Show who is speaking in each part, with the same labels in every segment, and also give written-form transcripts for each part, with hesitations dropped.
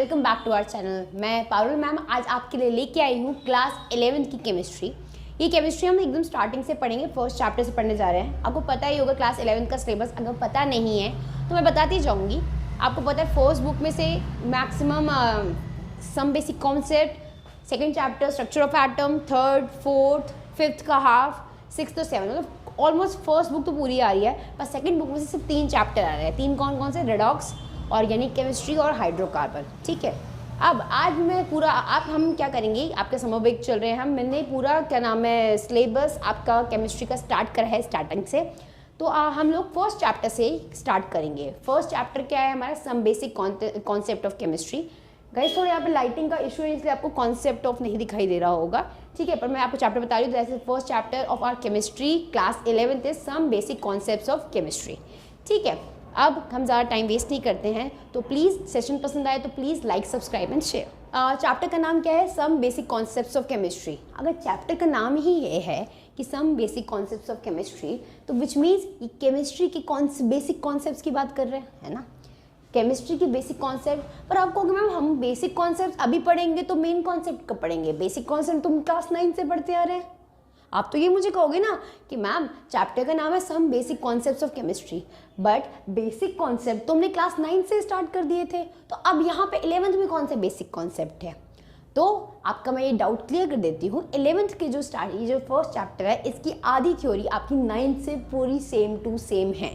Speaker 1: Welcome back to our channel. मैं Parul ma'am आज आपके लिए लेके आई हूँ क्लास 11th की केमिस्ट्री। ये केमिस्ट्री हम एकदम स्टार्टिंग से पढ़ेंगे, फर्स्ट चैप्टर से पढ़ने जा रहे हैं। आपको पता ही होगा क्लास 11th का सिलेबस, अगर पता नहीं है तो मैं बताती जाऊँगी। आपको पता है फर्स्ट बुक में से maximum some basic concept, second chapter structure of atom, third, fourth, fifth का हाफ, सिक्स और सेवन, मतलब ऑलमोस्ट फर्स्ट बुक तो पूरी आ रही है, पर सेकेंड बुक में से सिर्फ 3 चैप्टर आ रहे हैं। 3 कौन कौन से? रेडॉक्स, ऑर्गेनिक केमिस्ट्री और हाइड्रोकार्बन। ठीक है, अब आज मैं पूरा हम क्या करेंगे, आपके समर ब्रेक चल रहे हैं, मैंने पूरा क्या नाम है सिलेबस आपका केमिस्ट्री का स्टार्ट करा है स्टार्टिंग से। तो हम लोग फर्स्ट चैप्टर से स्टार्ट करेंगे। फर्स्ट चैप्टर क्या है हमारा? Some basic concept of chemistry. Guys थोड़ा यहाँ पे लाइटिंग का इशू है इसलिए आपको कॉन्सेप्ट ऑफ नहीं दिखाई दे रहा होगा, ठीक है, पर मैं आपको चैप्टर बता रही हूँ। जैसे first chapter of our chemistry class 11th is some basic concepts of chemistry. ठीक है, अब हम ज़्यादा टाइम वेस्ट नहीं करते हैं, तो प्लीज़ सेशन पसंद आए तो please like, subscribe and share. Chapter का नाम क्या है? Some basic concepts of chemistry. अगर चैप्टर का नाम ही ये है कि some basic concepts of chemistry, तो विच मीन्स ये केमिस्ट्री के बेसिक कॉन्सेप्ट्स की बात कर रहे हैं, है ना, केमिस्ट्री की बेसिक कॉन्सेप्ट। पर आपको मैम हम बेसिक कॉन्सेप्ट अभी पढ़ेंगे तो मेन कॉन्सेप्ट कब पढ़ेंगे? बेसिक कॉन्सेप्ट तुम क्लास 9 से पढ़ते आ रहे हैं। आप तो ये मुझे कहोगे ना कि मैम चैप्टर का नाम है some basic concepts of chemistry, but basic concept तो हमने क्लास 9 से स्टार्ट कर दिए थे, तो अब यहाँ पे 11th में कौन से बेसिक कॉन्सेप्ट है? तो आपका मैं ये डाउट क्लियर कर देती हूँ। 11th के जो ये जो फर्स्ट चैप्टर है, इसकी आधी थ्योरी आपकी 9th से पूरी सेम टू सेम है।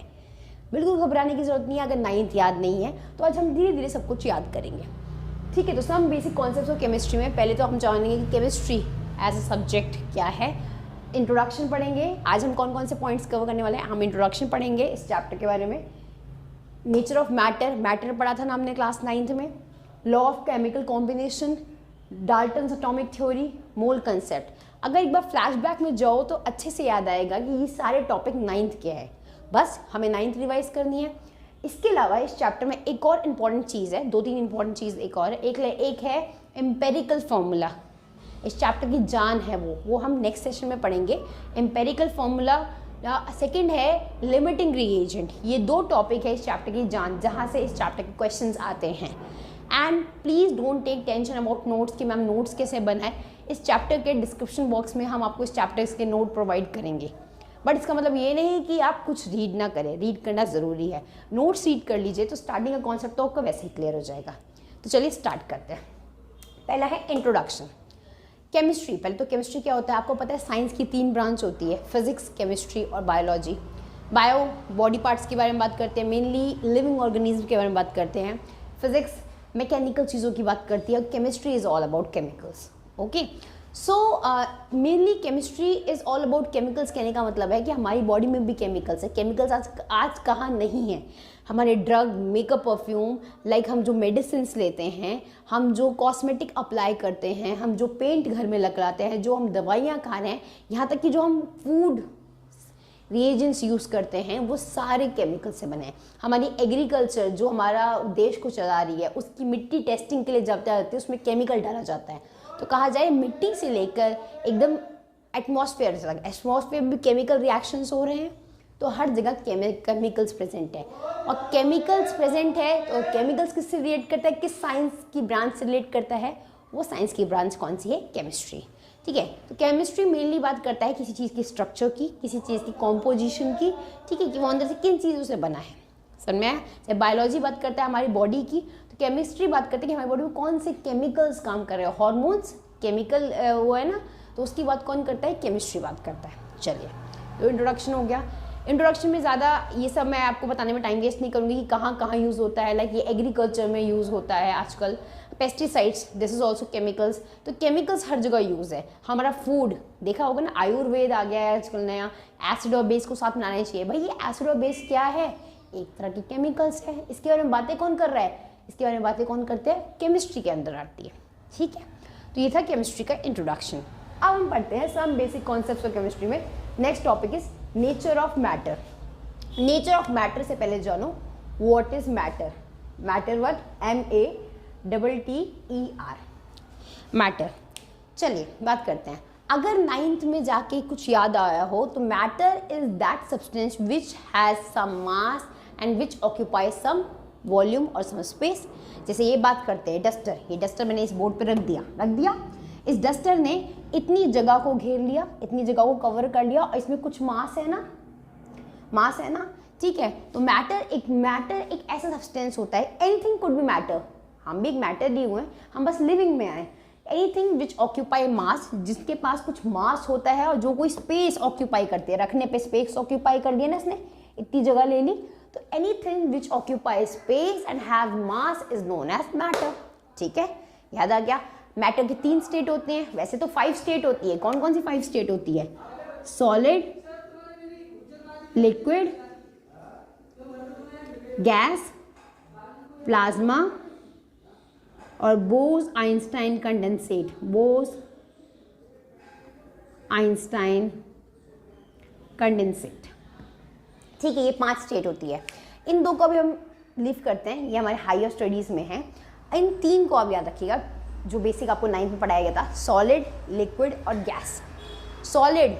Speaker 1: बिल्कुल घबराने की जरूरत नहीं है अगर 9th याद नहीं है, तो आज हम धीरे धीरे सब कुछ याद करेंगे। ठीक है, तो some basic concepts of chemistry में पहले तो हम जानेंगे कि केमिस्ट्री एज अ सब्जेक्ट क्या है। इंट्रोडक्शन पढ़ेंगे। आज हम कौन कौन से पॉइंट्स कवर करने वाले हैं? हम इंट्रोडक्शन पढ़ेंगे इस चैप्टर के बारे में। नेचर ऑफ मैटर पढ़ा था ना हमने क्लास 9th में। Law of chemical combination, Dalton's atomic theory, mole concept. अगर एक बार फ्लैशबैक में जाओ तो अच्छे से याद आएगा कि ये सारे टॉपिक 9th के हैं, बस हमें 9th रिवाइज करनी है। इसके अलावा इस चैप्टर में एक और इम्पॉर्टेंट चीज़ है, 2-3 इंपॉर्टेंट चीज़ एक और है। एक है एम्पेरिकल फॉर्मूला, इस चैप्टर की जान है वो हम नेक्स्ट सेशन में पढ़ेंगे। एम्पेरिकल फॉर्मूला, सेकंड है लिमिटिंग रिएजेंट। ये 2 टॉपिक है इस चैप्टर की जान, जहाँ से इस चैप्टर के क्वेश्चंस आते हैं। And please don't take tension about notes कि मैम नोट्स कैसे बनाए। इस चैप्टर के डिस्क्रिप्शन बॉक्स में हम आपको इस चैप्टर्स के नोट प्रोवाइड करेंगे, बट इसका मतलब ये नहीं कि आप कुछ रीड ना करें, रीड करना ज़रूरी है। नोट्स रीड कर लीजिए तो स्टार्टिंग का कॉन्सेप्ट तो आपका वैसे ही क्लियर हो जाएगा। तो चलिए स्टार्ट करते हैं। पहला है इंट्रोडक्शन। केमिस्ट्री, पहले तो केमिस्ट्री क्या होता है आपको पता है? साइंस की 3 ब्रांच होती है, फिजिक्स, केमिस्ट्री और बायोलॉजी। बायो बॉडी पार्ट्स के बारे में बात करते हैं, मेनली लिविंग ऑर्गेनिज्म के बारे में बात करते हैं। फिजिक्स मैकेनिकल चीज़ों की बात करती है, और chemistry is all about chemicals. Okay, so mainly chemistry is all about chemicals. कहने का मतलब है कि हमारी बॉडी में भी केमिकल्स है। केमिकल्स आज कहाँ नहीं है? हमारे ड्रग, मेकअप, परफ्यूम, लाइक हम जो मेडिसिन लेते हैं, हम जो कॉस्मेटिक अप्लाई करते हैं, हम जो पेंट घर में लगाते हैं, जो हम दवाइयाँ खा रहे हैं, यहाँ तक कि जो हम फूड रिएजेंट्स यूज़ करते हैं, वो सारे केमिकल से बने हैं। हमारी एग्रीकल्चर जो हमारा देश को चला रही है, उसकी मिट्टी टेस्टिंग के लिए जब जाती है उसमें केमिकल डाला जाता है। तो कहा जाए मिट्टी से लेकर एकदम एटमॉस्फेयर तक, एटमॉस्फेयर में केमिकल रिएक्शंस हो रहे हैं, तो हर जगह केमिकल्स प्रेजेंट है। और केमिकल्स प्रेजेंट है तो केमिकल्स किससे रिलेट करता है? किस साइंस की ब्रांच से रिलेट करता है? वो साइंस की ब्रांच कौन सी है? केमिस्ट्री। ठीक है, तो केमिस्ट्री मेनली बात करता है किसी चीज़ की स्ट्रक्चर की, किसी चीज़ की कॉम्पोजिशन की, ठीक है, कि वो अंदर से किन चीज़ों से बना है। समझ में आया? बायोलॉजी बात करता है हमारी बॉडी की, तो केमिस्ट्री बात करते हैं कि हमारी बॉडी में कौन से केमिकल्स काम कर रहे हैं। हार्मोन्स, केमिकल वो है ना, तो उसकी बात कौन करता है? केमिस्ट्री बात करता है। चलिए, तो इंट्रोडक्शन हो गया। इंट्रोडक्शन में ज़्यादा ये सब मैं आपको बताने में टाइम वेस्ट नहीं करूँगी कि कहाँ कहाँ यूज़ होता है। लाइक ये एग्रीकल्चर में यूज़ होता है आजकल, pesticides, this is also chemicals. तो केमिकल्स हर जगह यूज़ है। हमारा फूड देखा होगा ना, आयुर्वेद आ गया है आजकल नया, एसिड और बेस को साथ मिलाना चाहिए। भाई ये एसिड और बेस क्या है? एक तरह की केमिकल्स है। इसके बारे में बातें कौन कर रहा है? इसके बारे में बातें कौन करते हैं? केमिस्ट्री के अंदर आती है। ठीक है, तो ये था केमिस्ट्री का इंट्रोडक्शन। अब हम पढ़ते हैं some basic concepts of chemistry में। Next topic is nature of matter. Nature of matter से पहले जानो what is matter. Matter what? MATTER, matter. चलिए बात करते हैं। अगर 9th में जाके कुछ याद आया हो तो matter is that substance which has some mass and which occupies some volume और सम स्पेस। जैसे ये बात करते हैं डस्टर, ये डस्टर मैंने इस बोर्ड पे रख दिया। इस डस्टर ने इतनी जगह को घेर लिया, इतनी जगह को कवर कर लिया और इसमें कुछ मास है ना, ठीक है। तो मैटर एक ऐसा सब्सटेंस होता है, एनीथिंग कुड बी मैटर, हम भी एक मैटर दिए हुए हैं, हम बस लिविंग में आए। एनीथिंग विच ऑक्यूपाई मास, जिसके पास कुछ मास होता है और जो कोई स्पेस ऑक्यूपाई करती है, रखने पे स्पेस ऑक्यूपाई कर लिया ना इसने, इतनी जगह ले ली, तो anything which occupy space and have mass is known as matter, ठीक है। याद आ गया। मैटर की 3 स्टेट होती हैं, वैसे तो 5 स्टेट होती है। कौन कौन सी 5 स्टेट होती है? सॉलिड, लिक्विड, गैस, प्लाज्मा और बोस-आइंस्टाइन कंडेंसेट। बोस-आइंस्टाइन कंडेंसेट, ठीक है। ये 5 स्टेट होती है। इन 2 को भी हम लीव करते हैं, ये हमारे हायर स्टडीज़ में है। इन 3 को आप याद रखिएगा, जो बेसिक आपको 9th में पढ़ाया गया था, सॉलिड, लिक्विड और गैस। सॉलिड,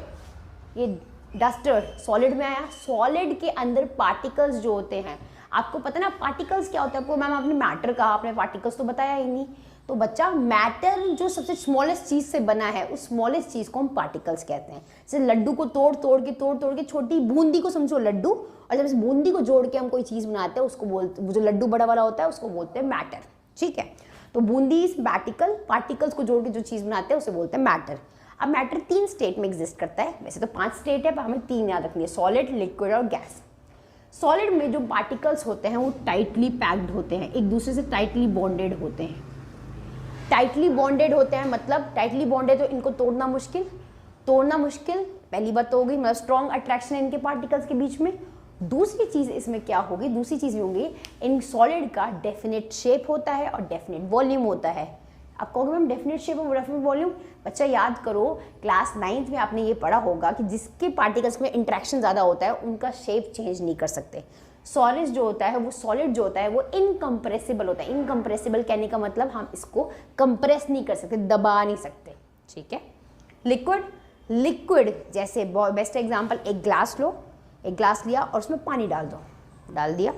Speaker 1: ये डस्टर सॉलिड में आया। सॉलिड के अंदर पार्टिकल्स जो होते हैं, आपको पता ना पार्टिकल्स क्या होता है? आपको मैम आपने मैटर कहा, आपने पार्टिकल्स तो बताया ही नहीं। तो बच्चा, मैटर जो सबसे स्मॉलेस्ट चीज़ से बना है, उस स्मॉलेस्ट चीज़ को हम पार्टिकल्स कहते हैं। जैसे लड्डू को तोड़ तोड़ के छोटी बूंदी को समझो लड्डू, और जब इस बूंदी को जोड़ के हम कोई चीज़ बनाते हैं उसको बोलते, जो लड्डू बड़ा वाला होता है उसको बोलते हैं मैटर, ठीक है। तो बूंदी पार्टिकल्स को जोड़ के जो चीज़ बनाते हैं उसे बोलते हैं मैटर। अब मैटर 3 स्टेट में एग्जिस्ट करता है, वैसे तो 5 स्टेट है पर हमें 3 याद रखनी है, सॉलिड, लिक्विड और गैस। सॉलिड में जो पार्टिकल्स होते हैं वो टाइटली पैक्ड होते हैं, एक दूसरे से टाइटली बॉन्डेड होते हैं। टाइटली बॉन्डेड होते हैं मतलब टाइटली बॉन्डेड, तो इनको तोड़ना मुश्किल, पहली बात तो हो गई, मतलब स्ट्रॉन्ग अट्रैक्शन है इनके पार्टिकल्स के बीच में। दूसरी चीज़ इसमें क्या होगी, दूसरी चीज़ होंगी, इन सॉलिड का डेफिनेट शेप होता है और डेफिनेट वॉल्यूम होता है। आप कहोगे मैम डेफिनेट शेप और डेफिनेट वॉल्यूम, बच्चा याद करो क्लास 9th में आपने ये पढ़ा होगा कि जिसके पार्टिकल्स में इंट्रैक्शन ज़्यादा होता है उनका शेप चेंज नहीं कर सकते। सॉलिड जो होता है वो इनकम्प्रेसिबल होता है। इनकम्प्रेसिबल कहने का मतलब हम इसको कंप्रेस नहीं कर सकते, दबा नहीं सकते, ठीक है। लिक्विड जैसे बेस्ट एग्जांपल, एक ग्लास लो, एक ग्लास लिया और उसमें पानी डाल दिया।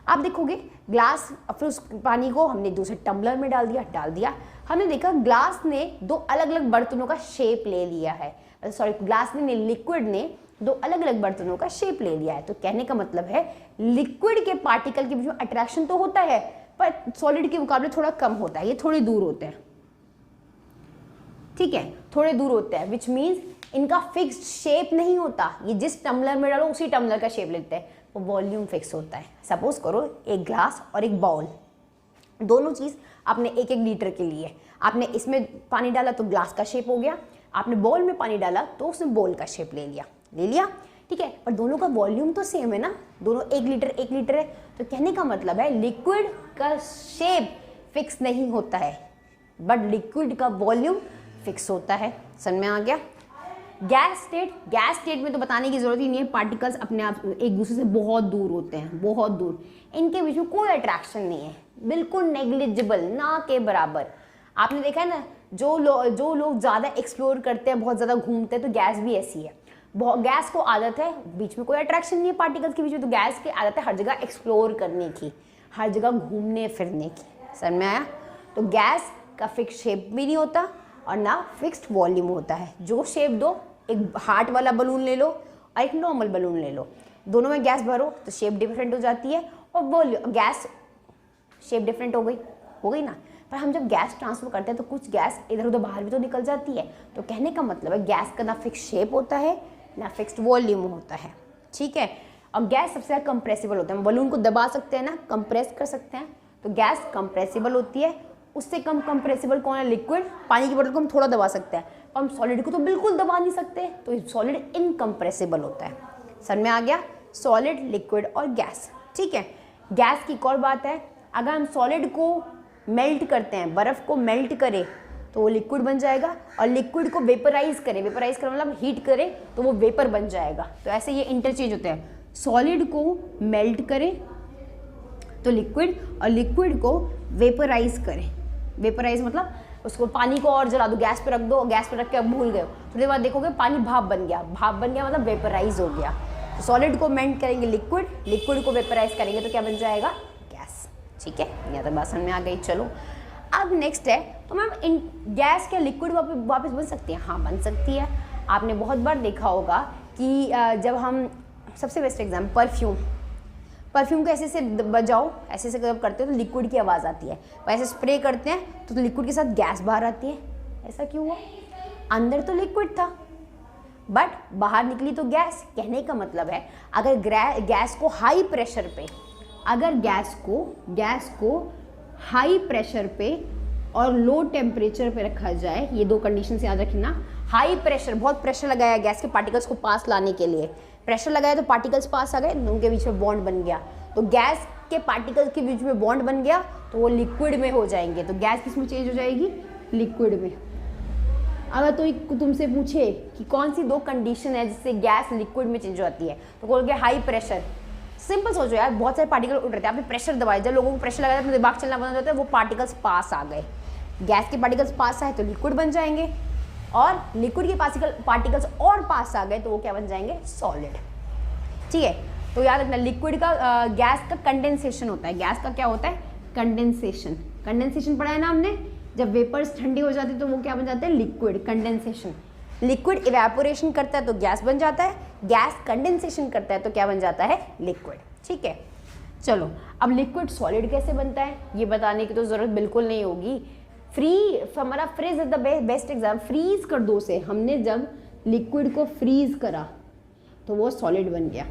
Speaker 1: आप देखोगे ग्लास, फिर उस पानी को हमने दूसरे टम्बलर में डाल दिया। हमने देखा ग्लास ने 2 अलग अलग बर्तनों का शेप ले लिया है, लिक्विड ने 2 अलग अलग बर्तनों का शेप ले लिया है। तो कहने का मतलब है लिक्विड के पार्टिकल के बीच में अट्रैक्शन तो होता है पर सॉलिड के मुकाबले थोड़ा कम होता है, ये थोड़े दूर होते हैं, ठीक है, थोड़े दूर होते हैं, विच मीन्स इनका फिक्स्ड शेप नहीं होता। ये जिस टम्बलर में डालो उसी टम्बलर का शेप लेते हैं, वो वॉल्यूम फिक्स होता है। सपोज करो एक ग्लास और एक बाउल, दोनों चीज़ आपने 1-1 लीटर के लिए, आपने इसमें पानी डाला तो ग्लास का शेप हो गया, आपने बाउल में पानी डाला तो उसने बाउल का शेप ले लिया, ठीक है। पर दोनों का वॉल्यूम तो सेम है ना, दोनों 1 लीटर है। तो कहने का मतलब है लिक्विड का शेप फिक्स नहीं होता है बट लिक्विड का वॉल्यूम फिक्स होता है। समझ में आ गया। गैस स्टेट में तो बताने की जरूरत ही नहीं है, पार्टिकल्स अपने आप एक दूसरे से बहुत दूर होते हैं, बहुत दूर, इनके बीच में कोई अट्रैक्शन नहीं है, बिल्कुल नेग्लिजिबल, ना के बराबर। आपने देखा है ना, जो लोग ज़्यादा एक्सप्लोर करते हैं, बहुत ज़्यादा घूमते हैं, तो गैस भी ऐसी है। गैस को आदत है, बीच में कोई अट्रैक्शन नहीं है पार्टिकल्स के बीच में, तो गैस की आदत है हर जगह एक्सप्लोर करने की, हर जगह घूमने फिरने की। समझ में आया। तो गैस का फिक्स शेप भी नहीं होता और ना फिक्स्ड वॉल्यूम होता है। जो शेप दो, एक हार्ट वाला बलून ले लो और एक नॉर्मल बलून ले लो, दोनों में गैस भरो तो शेप डिफरेंट हो जाती है और वॉल्यूम, गैस शेप डिफरेंट हो गई ना। पर हम जब गैस ट्रांसफर करते हैं तो कुछ गैस इधर उधर बाहर भी तो निकल जाती है। तो कहने का मतलब है गैस का ना फिक्स शेप होता है ना फिक्स्ड वॉल्यूम होता है, ठीक है। और गैस सबसे ज़्यादा कंप्रेसिबल होता है, हम बलून को दबा सकते हैं ना, कंप्रेस कर सकते हैं, तो गैस कंप्रेसिबल होती है। उससे कम कंप्रेसिबल कौन है? लिक्विड। पानी की बोतल को हम थोड़ा दबा सकते हैं, हम सॉलिड को तो बिल्कुल दबा नहीं सकते, तो सॉलिड इनकम्प्रेसिबल होता है। समझ में आ गया। सॉलिड, लिक्विड और गैस, ठीक है। गैस की एक और बात है, अगर हम सॉलिड को मेल्ट करते हैं, बर्फ़ को मेल्ट करें तो वो लिक्विड बन जाएगा, और लिक्विड को वेपराइज करें मतलब हीट करें तो वो वेपर बन जाएगा। तो ऐसे ये इंटरचेंज होते हैं, सॉलिड को मेल्ट करें तो लिक्विड, और लिक्विड को वेपराइज करें। वेपराइज मतलब उसको, पानी को और जला दो, गैस पे रख दो, गैस पे रख के अब भूल गए, थोड़ी देर बाद देखोगे पानी भाप बन गया मतलब वेपराइज हो गया। तो सॉलिड को मेल्ट करेंगे लिक्विड को वेपराइज करेंगे तो क्या बन जाएगा? गैस। ठीक है, यहाँ तक बात समझ में आ गई। चलो अब नेक्स्ट है, तो मैम इन गैस क्या लिक्विड वापस बन सकती है? हाँ बन सकती है। आपने बहुत बार देखा होगा कि जब हम, सबसे बेस्ट एग्जाम्पल परफ्यूम को ऐसे से बजाओ, ऐसे से जब करते हो तो लिक्विड की आवाज़ आती है, और ऐसे स्प्रे करते हैं तो लिक्विड के साथ गैस बाहर आती है। ऐसा क्यों हुआ? अंदर तो लिक्विड था बट बाहर निकली तो गैस। कहने का मतलब है अगर गैस को हाई प्रेशर पे, अगर गैस को हाई प्रेशर पे और लो टेम्परेचर पे रखा जाए, ये दो कंडीशन याद रखना। हाई प्रेशर, बहुत प्रेशर लगाया गैस के पार्टिकल्स को पास लाने के लिए, प्रेशर लगाया तो पार्टिकल्स पास आ गए, उनके बीच में बॉन्ड बन गया, तो गैस के पार्टिकल्स के बीच में बॉन्ड बन गया तो वो लिक्विड में हो जाएंगे। तो गैस किस में चेंज हो जाएगी? लिक्विड में। अगर तो तुमसे पूछे कि कौन सी दो कंडीशन है जिससे गैस लिक्विड में चेंज होती है, तो बोलोगे हाई प्रेशर। सिंपल सोचो यार, बहुत सारे पार्टिकल उड़ रहे थे, आपने प्रेशर दबाया, जब लोगों को प्रेशर लगाया तो दिमाग चलना बंद हो जाता है, वो पार्टिकल्स पास आ गए, गैस के पार्टिकल्स पास आए तो लिक्विड बन जाएंगे, और लिक्विड के पार्टिकल्स और पास आ गए तो वो क्या बन जाएंगे? सॉलिड। ठीक है, तो याद रखना लिक्विड का गैस का कंडेंसेशन होता है। गैस का क्या होता है? कंडेंसेशन। कंडेंसेशन पढ़ा है ना हमने, जब वेपर्स ठंडी हो जाती है तो वो क्या बन जाते हैं? लिक्विड। कंडेंसेशन। लिक्विड इवेपोरेशन करता है तो गैस बन जाता है, गैस कंडेंसेशन करता है तो क्या बन जाता है? लिक्विड। ठीक है, चलो अब लिक्विड सॉलिड कैसे बनता है ये बताने की तो ज़रूरत बिल्कुल नहीं होगी। हमारा freeze is the best exam. Freeze कर दो से, हमने जब लिक्विड को फ्रीज करा तो वो सॉलिड बन गया।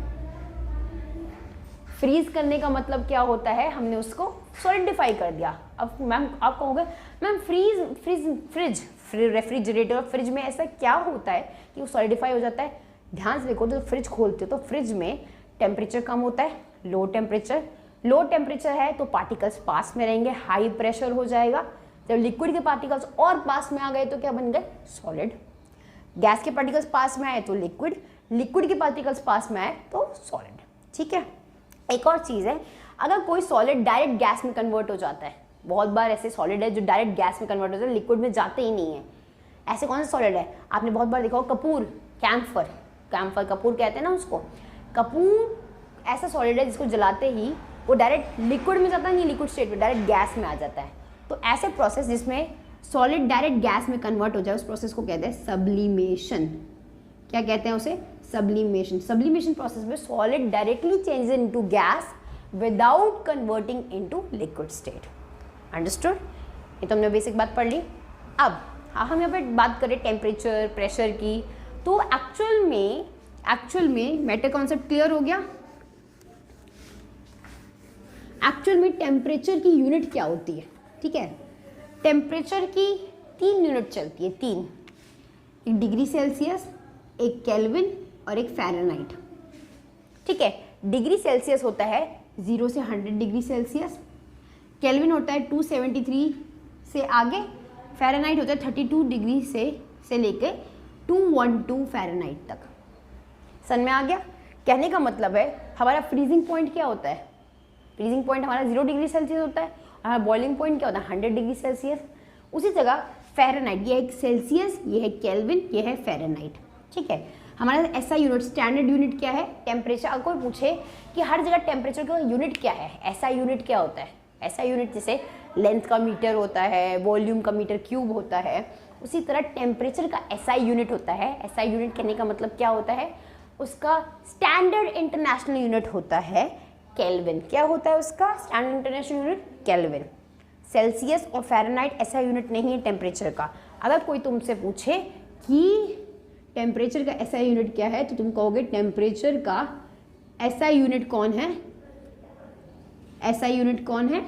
Speaker 1: फ्रीज करने का मतलब क्या होता है? हमने उसको सॉलिडिफाई कर दिया। अब मैम आप कहोगे मैम फ्रिज रेफ्रिजरेटर और फ्रिज में ऐसा क्या होता है कि वो सॉलिडिफाई हो जाता है? ध्यान से देखो, तो फ्रिज खोलते हो तो फ्रिज में टेम्परेचर कम होता है, लो टेम्परेचर है तो पार्टिकल्स पास में रहेंगे, हाई प्रेशर हो जाएगा। जब लिक्विड के पार्टिकल्स और पास में आ गए तो क्या बन गए? सॉलिड। गैस के पार्टिकल्स पास में आए तो लिक्विड के पार्टिकल्स पास में आए तो सॉलिड। ठीक है, एक और चीज़ है, अगर कोई सॉलिड डायरेक्ट गैस में कन्वर्ट हो जाता है, बहुत बार ऐसे सॉलिड है जो डायरेक्ट गैस में कन्वर्ट हो जाता है, लिक्विड में जाते ही नहीं है। ऐसे कौन सा सॉलिड है? आपने बहुत बार देखा हो कपूर, कैम्फर कपूर कहते हैं ना उसको। कपूर ऐसा सॉलिड है जिसको जलाते ही वो डायरेक्ट लिक्विड में जाता नहीं, लिक्विड स्टेट में डायरेक्ट गैस में आ जाता है। तो ऐसे प्रोसेस जिसमें सॉलिड डायरेक्ट गैस में कन्वर्ट हो जाए उस प्रोसेस को कहते हैं सब्लिमेशन। क्या कहते हैं उसे? सब्लिमेशन। सब्लिमेशन प्रोसेस में solid directly changes into gas without converting into liquid state. Understood? ये तो हमने बेसिक बात पढ़ ली। अब हम यहाँ पे बात करें टेम्परेचर प्रेशर की, तो एक्चुअल में मैटर कॉन्सेप्ट क्लियर हो गया। एक्चुअल में टेम्परेचर की यूनिट क्या होती है? ठीक है, टेम्परेचर की 3 यूनिट चलती है, 3, एक डिग्री सेल्सियस, एक केल्विन और एक फ़ारेनहाइट। ठीक है, डिग्री सेल्सियस होता है 0 से 100 डिग्री सेल्सियस, केल्विन होता है 273 से आगे, फ़ारेनहाइट होता है 32 डिग्री से लेके 212 फ़ारेनहाइट तक। समझ में आ गया? कहने का मतलब है हमारा फ्रीजिंग पॉइंट क्या होता है? फ्रीजिंग पॉइंट हमारा 0 डिग्री सेल्सियस होता है, हमारा बॉइलिंग पॉइंट क्या होता है? 100 डिग्री सेल्सियस। उसी जगह फ़ारेनहाइट, ये है सेल्सियस, ये है केल्विन, ये है फ़ारेनहाइट। ठीक है, हमारा ऐसा यूनिट, स्टैंडर्ड यूनिट क्या है? टेम्परेचर। अगर कोई पूछे कि हर जगह टेम्परेचर का यूनिट क्या है, ऐसा यूनिट क्या होता है? ऐसा यूनिट जैसे लेंथ का मीटर होता है, वॉल्यूम का मीटर क्यूब होता है, उसी तरह टेम्परेचर का एसआई यूनिट होता है। एसआई यूनिट कहने का मतलब क्या होता है? उसका स्टैंडर्ड इंटरनेशनल यूनिट होता है केल्विन। क्या होता है उसका standard international unit? Kelvin. Celsius और फ़ारेनहाइट ऐसा यूनिट नहीं है टेम्परेचर का। अगर कोई तुमसे पूछे कि टेम्परेचर का ऐसा यूनिट क्या है तो तुम कहोगे टेम्परेचर का ऐसा यूनिट कौन है? ऐसा यूनिट कौन है?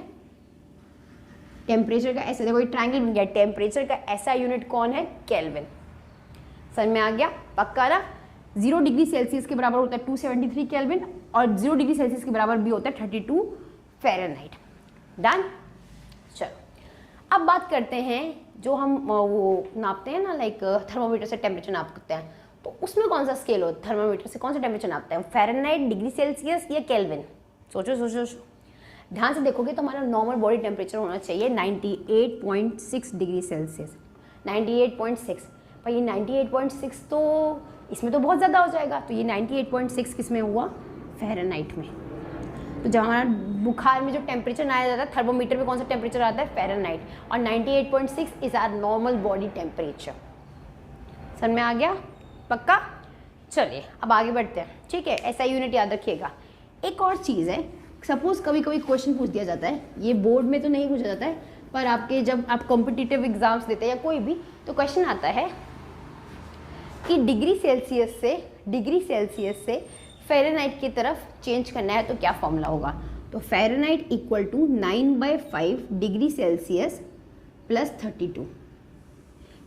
Speaker 1: टेम्परेचर का ऐसा, देखो ये ट्रायंगल बन गया, टेम्परेचर का ऐसा यूनिट कौन है? केल्विन। समझ में आ गया? पक्का ना? 0 डिग्री सेल्सियस के बराबर होता है 273 केल्विन और 0 डिग्री सेल्सियस के बराबर भी होता है 32 फ़ारेनहाइट। डन? चलो अब बात करते हैं जो हम वो नापते हैं ना, लाइक थर्मोमीटर से टेम्परेचर नापते हैं, तो उसमें कौन सा स्केल होता है? थर्मोमीटर से कौन सा टेम्परेचर नापते हैं? फ़ारेनहाइट, डिग्री सेल्सियस या केल्विन? सोचो। ध्यान से देखोगे तो हमारा नॉर्मल बॉडी टेम्परेचर होना चाहिए 98.6 डिग्री सेल्सियस। 98.6, पर ये 98.6 तो इसमें तो बहुत ज़्यादा हो जाएगा, तो ये 98.6 किस में हुआ? फ़ारेनहाइट में। तो जब हमारा बुखार में जो टेम्परेचर बनाया जाता है, थर्मोमीटर में कौन सा टेम्परेचर आता है, फ़ारेनहाइट, और 98.6 is our normal body temperature. समझ में आ गया, पक्का? चलिए अब आगे बढ़ते हैं, ठीक है। ऐसा यूनिट याद रखिएगा। एक और चीज़ है, सपोज़ कभी कभी क्वेश्चन पूछ दिया जाता है, ये बोर्ड में तो नहीं पूछा जाता है, पर आपके जब आप कॉम्पिटिटिव एग्जाम्स देते हैं या कोई भी, तो क्वेश्चन आता है कि डिग्री सेल्सियस से फ़ारेनहाइट की तरफ चेंज करना है तो क्या फॉर्मूला होगा। तो Fahrenheit equal to 9/5 degree Celsius plus 32,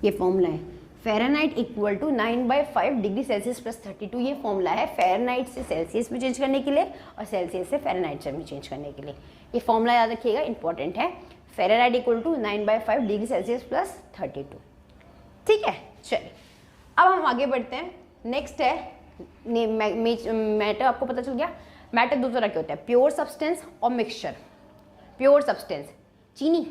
Speaker 1: ये फॉर्मूला है। Fahrenheit equal to 9/5 degree Celsius plus 32, ये फॉर्मूला है फ़ारेनहाइट से सेल्सियस में चेंज करने के लिए और सेल्सियस से फ़ारेनहाइट में चेंज करने के लिए। ये फॉर्मूला याद रखिएगा, इंपॉर्टेंट है। Fahrenheit equal to 9/5 degree Celsius plus 32, ठीक है। चलिए अब हम आगे बढ़ते हैं। नेक्स्ट है मैटर, आपको पता चल गया। मैटर दो तरह के होते हैं, प्योर सब्सटेंस और मिक्सचर। प्योर सब्सटेंस, चीनी,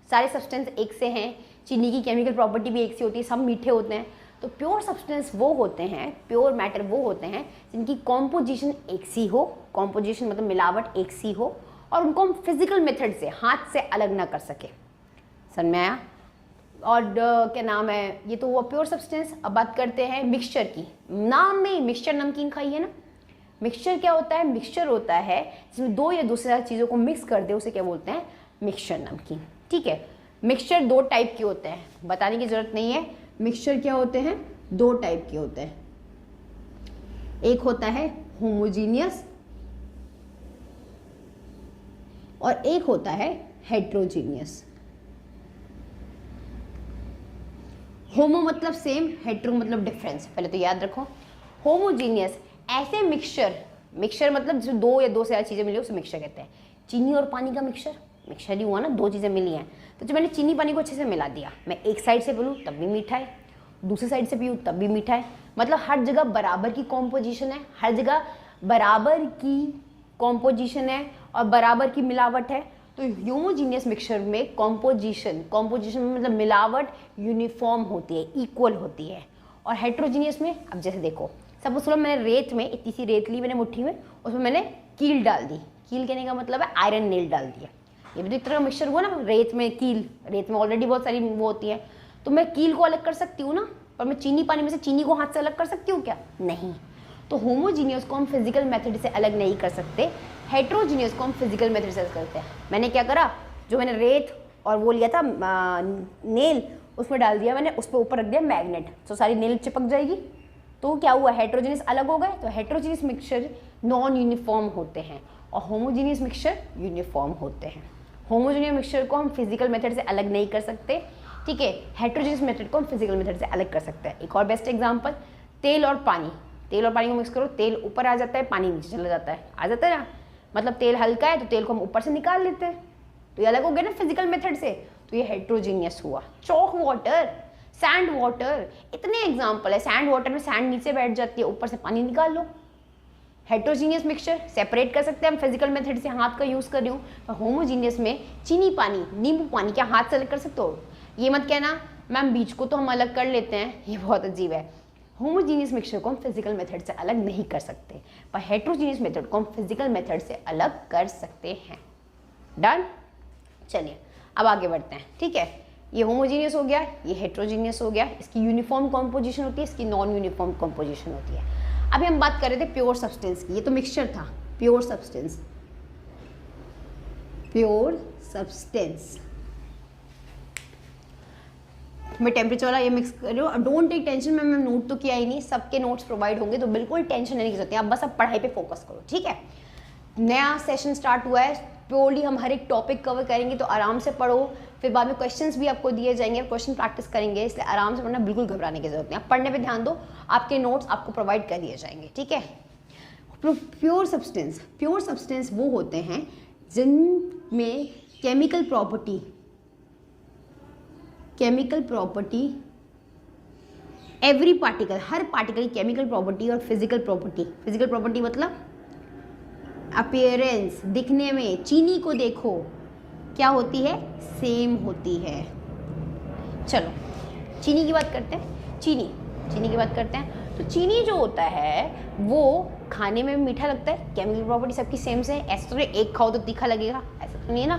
Speaker 1: सारे सब्सटेंस एक से हैं, चीनी की केमिकल प्रॉपर्टी भी एक सी होती है, सब मीठे होते हैं। तो प्योर सब्सटेंस वो होते हैं, प्योर मैटर वो होते हैं जिनकी कॉम्पोजिशन एक सी हो, कॉम्पोजिशन मतलब मिलावट एक सी हो, और उनको हम फिजिकल मेथड से हाथ से अलग ना कर सके। समझ में आया? और क्या नाम है, ये तो वो प्योर सब्सटेंस। अब बात करते हैं मिक्सचर की। नाम में मिक्सचर नमकीन खाई है ना। मिक्सचर क्या होता है, मिक्सचर होता है जिसमें दो या दो से ज़्यादा चीज़ों को मिक्स कर दे, उसे क्या बोलते हैं, मिक्सचर नमकीन, ठीक है। मिक्सचर दो टाइप के होते हैं, बताने की ज़रूरत नहीं है। मिक्सचर क्या होते हैं, दो टाइप के होते हैं। एक होता है होमोजीनियस और एक होता है हेट्रोजीनियस। होमो मतलब सेम, हेट्रो मतलब डिफरेंस। पहले तो याद रखो, होमोजीनियस ऐसे मिक्सचर मतलब जिसमें दो या दो से ज़्यादा चीज़ें मिली उसे मिक्सचर कहते हैं। चीनी और पानी का मिक्सचर ही हुआ ना, दो चीज़ें मिली हैं। तो जब मैंने चीनी पानी को अच्छे से मिला दिया, मैं एक साइड से पीऊँ तब भी मीठा है, दूसरी साइड से पीऊँ तब भी मीठा है, मतलब हर जगह बराबर की कॉम्पोजिशन है, हर जगह बराबर की कॉम्पोजिशन है और बराबर की मिलावट है। तो होमोजीनियस मिक्सचर में कॉम्पोजिशन में मतलब मिलावट यूनिफॉर्म होती है, इक्वल होती है। और हेट्रोजीनियस में, अब जैसे देखो, सपोज करो मैंने रेत में इतनी सी रेत ली मैंने मुट्ठी में, उसमें मैंने कील डाल दी। कील कहने का मतलब है आयरन नेल डाल दिया। ये भी तो एक तरह का मिक्सचर हुआ ना, रेत में कील, रेत में ऑलरेडी बहुत सारी वो होती है। तो मैं कील को अलग कर सकती हूँ ना, पर मैं चीनी पानी में से चीनी को हाथ से अलग कर सकती हूँ क्या, नहीं। तो होमोजीनियस को हम फिजिकल मेथड से अलग नहीं कर सकते, हेट्रोजीनियस को हम फिजिकल मेथड से करते हैं। मैंने क्या करा, जो मैंने रेत और वो लिया था नेल, उसमें डाल दिया मैंने, उस पर ऊपर रख दिया मैग्नेट, तो सारी नेल चिपक जाएगी। तो क्या हुआ, हेट्रोजीनियस अलग हो गए। तो हेट्रोजीनियस मिक्सचर नॉन यूनिफॉर्म होते हैं और होमोजीनियस मिक्सचर यूनिफॉर्म होते हैं। होमोजीनियस मिक्सचर को हम फिजिकल मेथड से अलग नहीं कर सकते, ठीक है। हेट्रोजीनियस मेथड को हम फिजिकल मेथड से अलग कर सकते हैं। एक और बेस्ट एग्जांपल, तेल और पानी को मिक्स करो, तेल ऊपर आ जाता है, पानी नीचे चला जाता है, आ जाता है ना। मतलब तेल हल्का है तो तेल को हम ऊपर से निकाल लेते हैं, तो ये अलग हो गया ना फिजिकल मेथड से। तो ये हेट्रोजीनियस हुआ। चॉक वाटर, सैंड वाटर, इतने एग्जाम्पल है। सैंड वाटर में सैंड नीचे बैठ जाती है, ऊपर से पानी निकाल लो। हेट्रोजीनियस मिक्सचर सेपरेट कर सकते हैं हम फिजिकल मेथड से, हाथ का यूज़ कर रही हूँ। तो होमोजीनियस में चीनी पानी, नींबू पानी क्या हाथ से अलग कर सकते हो, ये मत कहना मैम बीच को तो हम अलग कर लेते हैं, ये बहुत अजीब है। होमोजीनियस मिक्सचर को हम फिजिकल मेथड से अलग नहीं कर सकते, पर हेट्रोजीनियस मेथड को हम फिजिकल मेथड से अलग कर सकते हैं। डन। चलिए अब आगे बढ़ते हैं, ठीक है। ये होमोजीनियस हो गया, ये हेट्रोजीनियस हो गया। इसकी यूनिफॉर्म कॉम्पोजिशन होती है, इसकी नॉन यूनिफॉर्म कॉम्पोजिशन होती है। अभी हम बात कर रहे थे प्योर सब्सटेंस की, ये तो मिक्सचर था। प्योर सब्सटेंस मैं टेम्परेचर वाला ये मिक्स कर रही हूँ। डोंट टेक टेंशन, मैं नोट तो किया ही नहीं, सबके नोट्स प्रोवाइड होंगे, तो बिल्कुल टेंशन नहीं की जरूरत है। आप बस अब पढ़ाई पे फोकस करो, ठीक है। नया सेशन स्टार्ट हुआ है, प्योरली हम हर एक टॉपिक कवर करेंगे, तो आराम से पढ़ो। फिर बाद में क्वेश्चंस भी आपको दिए जाएंगे, क्वेश्चन प्रैक्टिस करेंगे, इसलिए आराम से पढ़ना, बिल्कुल घबराने की जरूरत नहीं। आप पढ़ने पे ध्यान दो, आपके नोट्स आपको प्रोवाइड कर दिए जाएंगे, ठीक है। प्योर सब्सटेंस वो होते हैं जिनमें केमिकल प्रॉपर्टी एवरी पार्टिकल, हर पार्टिकल की केमिकल प्रॉपर्टी और फिजिकल प्रॉपर्टी मतलब अपीयरेंस, दिखने में, चीनी को देखो क्या होती है, सेम होती है। चलो चीनी की बात करते हैं, चीनी की बात करते हैं। तो चीनी जो होता है वो खाने में मीठा लगता है, केमिकल प्रॉपर्टी सबकी सेम से है। ऐसा तो नहीं एक खाओ तो तीखा लगेगा, ऐसा तो नहीं है ना,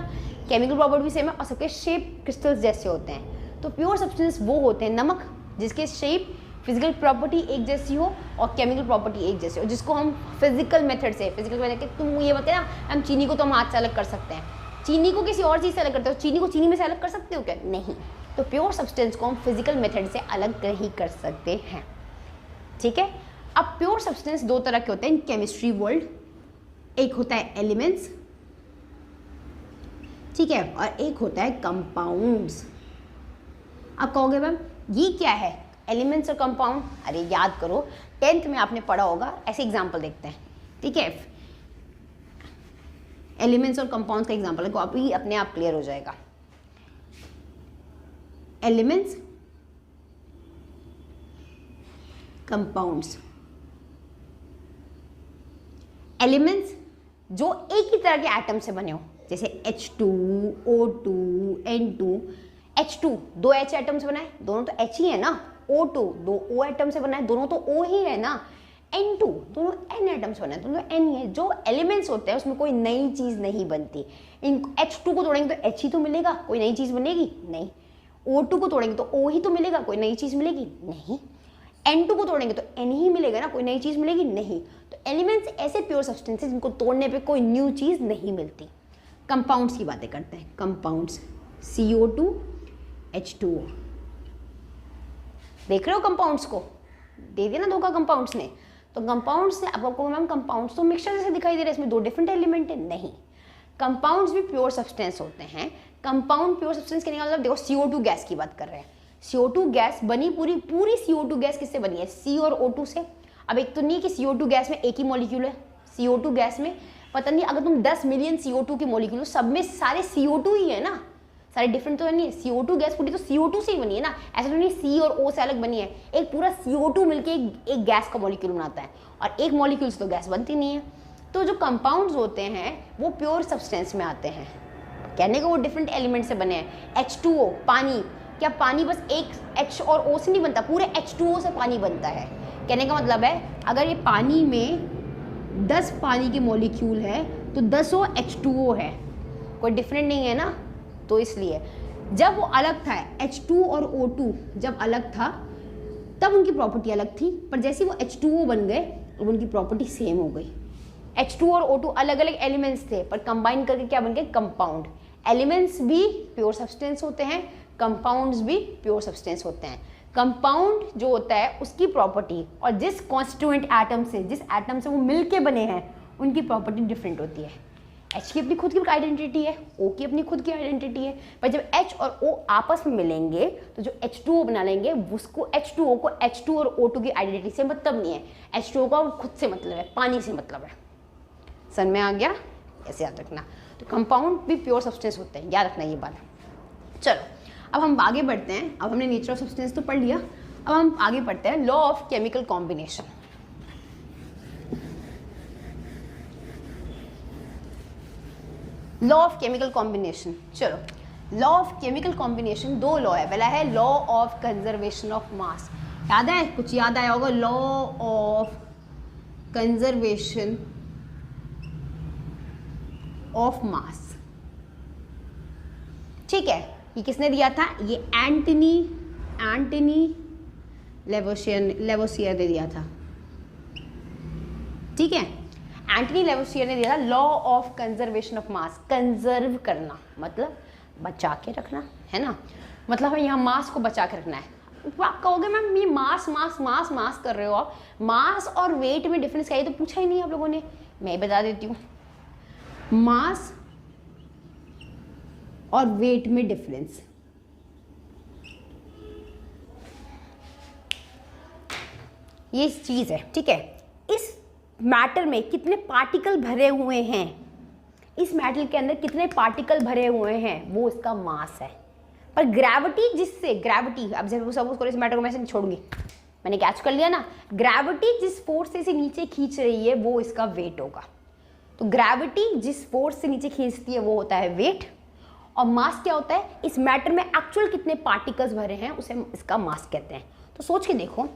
Speaker 1: केमिकल प्रॉपर्टी भी सेम है और सबके शेप क्रिस्टल्स जैसे होते हैं। तो प्योर सब्सटेंस वो होते हैं नमक जिसके शेप फिजिकल प्रॉपर्टी एक जैसी हो और केमिकल प्रॉपर्टी एक जैसी हो, जिसको हम फिजिकल मेथड से, फिजिकल मेथड के तुम ये बताए ना हम चीनी को तो हम हाथ से अलग कर सकते हैं, चीनी को किसी और चीज़ से अलग करते हो, चीनी को चीनी में से अलग कर सकते हो क्या? नहीं। तो प्योर सब्सटेंस को हम फिजिकल मेथड से अलग नहीं कर सकते हैं, ठीक है। अब प्योर सब्सटेंस दो तरह के होते हैं इन केमिस्ट्री वर्ल्ड, एक होता है एलिमेंट्स, ठीक है, और एक होता है कंपाउंड्स। अब कहोगे मैम ये क्या है एलिमेंट्स और कंपाउंड? अरे याद करो 10th में आपने पढ़ा होगा, ऐसे एग्जाम्पल देखते हैं, ठीक है। एलिमेंट्स और कंपाउंड्स का एग्जाम्पल है, अभी अपने आप क्लियर हो जाएगा। Elements, compounds. एलिमेंट्स जो एक ही तरह के एटम से बने हो, जैसे H2, O2, N2। H2 दो H एटम से बना है, दोनों तो H ही है ना। O2 दो O एटम से बना है, दोनों तो O ही है ना। N2 दोनों N एटम से बना है, दोनों N ही है। जो एलिमेंट्स होते हैं उसमें कोई नई चीज़ नहीं बनती। इन H2 को तोड़ेंगे तो H ही तो मिलेगा, कोई नई चीज़ बनेगी नहीं। O2 को तोड़ेंगे तो O ही तो मिलेगा, कोई नई चीज़ मिलेगी नहीं। N2 को तोड़ेंगे तो N ही मिलेगा ना, कोई नई चीज़ मिलेगी नहीं। तो एलिमेंट्स ऐसे प्योर सब्सटेंसेस जिनको तोड़ने पे कोई न्यू चीज़ नहीं मिलती। कंपाउंड्स की बातें करते हैं। Compounds CO2, H2O। देख रहे हो कंपाउंड्स को, दे दिया ना धोखा कंपाउंड्स ने। तो कंपाउंड्स से अब आपको मैम कंपाउंड्स तो मिक्सचर जैसे दिखाई दे रहे हैं, इसमें दो डिफरेंट एलिमेंट है, नहीं। कंपाउंड्स भी प्योर सब्सटेंस होते हैं। कंपाउंड प्योर सब्सटेंस कहने का मतलब देखो CO2 गैस की बात कर रहे हैं। CO2 गैस बनी पूरी CO2 गैस किससे बनी है? C और O2 से। अब एक तो नहीं कि CO2 गैस में एक ही मॉलिक्यूल है, CO2 गैस में पता नहीं अगर तुम 10 मिलियन CO2 के मॉलिक्यूल सब में सारे CO2 ही है ना, सारे डिफरेंट तो नहीं है। CO2 गैस पूरी तो CO2 से ही बनी है ना, ऐसा तो नहीं C और O से अलग बनी है। एक पूरा CO2 मिलके एक गैस का मॉलिक्यूल बनाता है और एक मॉलिक्यूल से तो गैस बनती नहीं है। तो जो कंपाउंड्स होते हैं वो प्योर सब्सटेंस में आते हैं, कहने को वो डिफरेंट एलिमेंट से बने हैं। H2O पानी, क्या पानी बस एक H और O से नहीं बनता, पूरे H2O से पानी बनता है। कहने का मतलब है अगर ये पानी में 10 पानी के मॉलिक्यूल है तो 10 H2O है, कोई डिफरेंट नहीं है ना। तो इसलिए जब वो अलग था H2 और O2 जब अलग था तब उनकी प्रॉपर्टी अलग थी, पर जैसे वो H2O बन गए अब उनकी प्रॉपर्टी सेम हो गई। H2 और O2 अलग अलग एलिमेंट्स थे पर कंबाइन करके क्या बन गए? कंपाउंड। एलिमेंट्स भी प्योर सब्सटेंस होते हैं, कंपाउंड्स भी प्योर सब्सटेंस होते हैं। कंपाउंड जो होता है उसकी प्रॉपर्टी और जिस कॉन्स्टिट्यूएंट एटम से, जिस एटम से वो मिलके बने हैं उनकी प्रॉपर्टी डिफरेंट होती है। H की अपनी खुद की आइडेंटिटी है, O की अपनी खुद की आइडेंटिटी है, पर जब H और O आपस में मिलेंगे तो जो H2O बना लेंगे उसको H2O को H2 और O2 की आइडेंटिटी से मतलब नहीं है, H2O का खुद से मतलब है, पानी से मतलब है। समझ में आ गया? ऐसे याद रखना। तो कंपाउंड भी प्योर सब्सटेंस होते हैं, याद रखना ये बात। चलो अब हम आगे बढ़ते हैं। अब हमने नेचर ऑफ सब्सटेंस तो पढ़ लिया, अब हम आगे पढ़ते हैं law of chemical combination. Law of chemical combination, चलो लॉ ऑफ केमिकल कॉम्बिनेशन दो लॉ है। पहला है लॉ ऑफ कंजर्वेशन ऑफ मास, याद है? कुछ याद आया होगा, लॉ ऑफ कंजर्वेशन ऑफ मास, ठीक है। ये किसने दिया था? ये एंटनी लेवोसियर ने दिया था, ठीक है। एंटनी लेवोसियर ने दिया था law of conservation of mass. Conserve करना मतलब बचा के रखना है ना, मतलब यहाँ मास को बचा के रखना है। आप कहोगे मैम ये मास मास मास मास कर रहे हो आप, मास और वेट में डिफरेंस क्या है? तो पूछा ही नहीं आप लोगों ने, मैं बता देती हूँ। मास और वेट में डिफरेंस, ये चीज है, ठीक है। इस मैटर में कितने पार्टिकल भरे हुए हैं, इस मैटर के अंदर कितने पार्टिकल भरे हुए हैं वो इसका मास है। पर ग्रेविटी जिससे, ग्रेविटी अब जब सपोज करो इस मैटर को मैं ऐसे छोड़ूंगी, मैंने कैच कर लिया ना, ग्रेविटी जिस फोर्स से इसे नीचे खींच रही है वो इसका वेट होगा। तो ग्रेविटी जिस फोर्स से नीचे खींचती है वो होता है वेट, और मास क्या होता है? इस मैटर में एक्चुअल कितने पार्टिकल्स भरे हैं उसे इसका मास कहते हैं। तो सोच के देखो,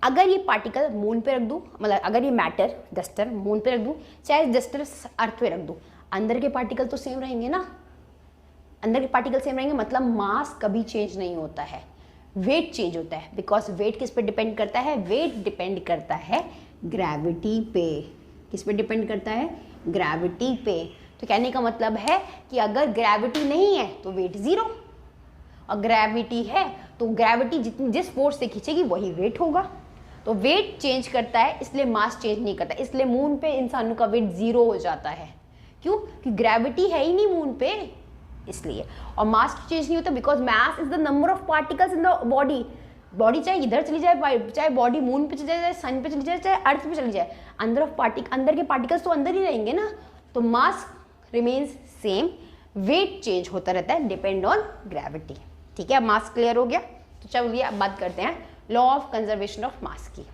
Speaker 1: अगर ये पार्टिकल मून पे रख दूँ, मतलब अगर ये मैटर डस्टर मून पे रख दूँ, चाहे डस्टर अर्थ पे रख दूँ, अंदर के पार्टिकल तो सेम रहेंगे ना, अंदर के पार्टिकल सेम रहेंगे, मतलब मास कभी चेंज नहीं होता है, वेट चेंज होता है। बिकॉज वेट किस पे डिपेंड करता है? वेट डिपेंड करता है ग्रेविटी पे। किस पे डिपेंड करता है? ग्रेविटी पे। तो कहने का मतलब है कि अगर ग्रेविटी नहीं है तो वेट ज़ीरो, और ग्रेविटी है तो ग्रेविटी जितनी जिस फोर्स से खींचेगी वही वेट होगा। तो वेट चेंज करता है, इसलिए मास चेंज नहीं करता। इसलिए मून पे इंसानों का वेट ज़ीरो हो जाता है। क्यों? क्योंकि ग्रेविटी है ही नहीं मून पे, इसलिए। और मास चेंज नहीं होता because mass is the number of particles in the body. Body चाहे इधर चली जाए, चाहे बॉडी मून पे चली जाए, सन पे चली जाए, चाहे अर्थ पे चली जाए, अंदर के पार्टिकल्स तो अंदर ही रहेंगे ना। तो mass remains same, wait change होता रहता है डिपेंड ऑन ग्रेविटी। ठीक है, मास क्लियर हो गया। तो चलिए अब बात करते हैं law of conservation of mass की।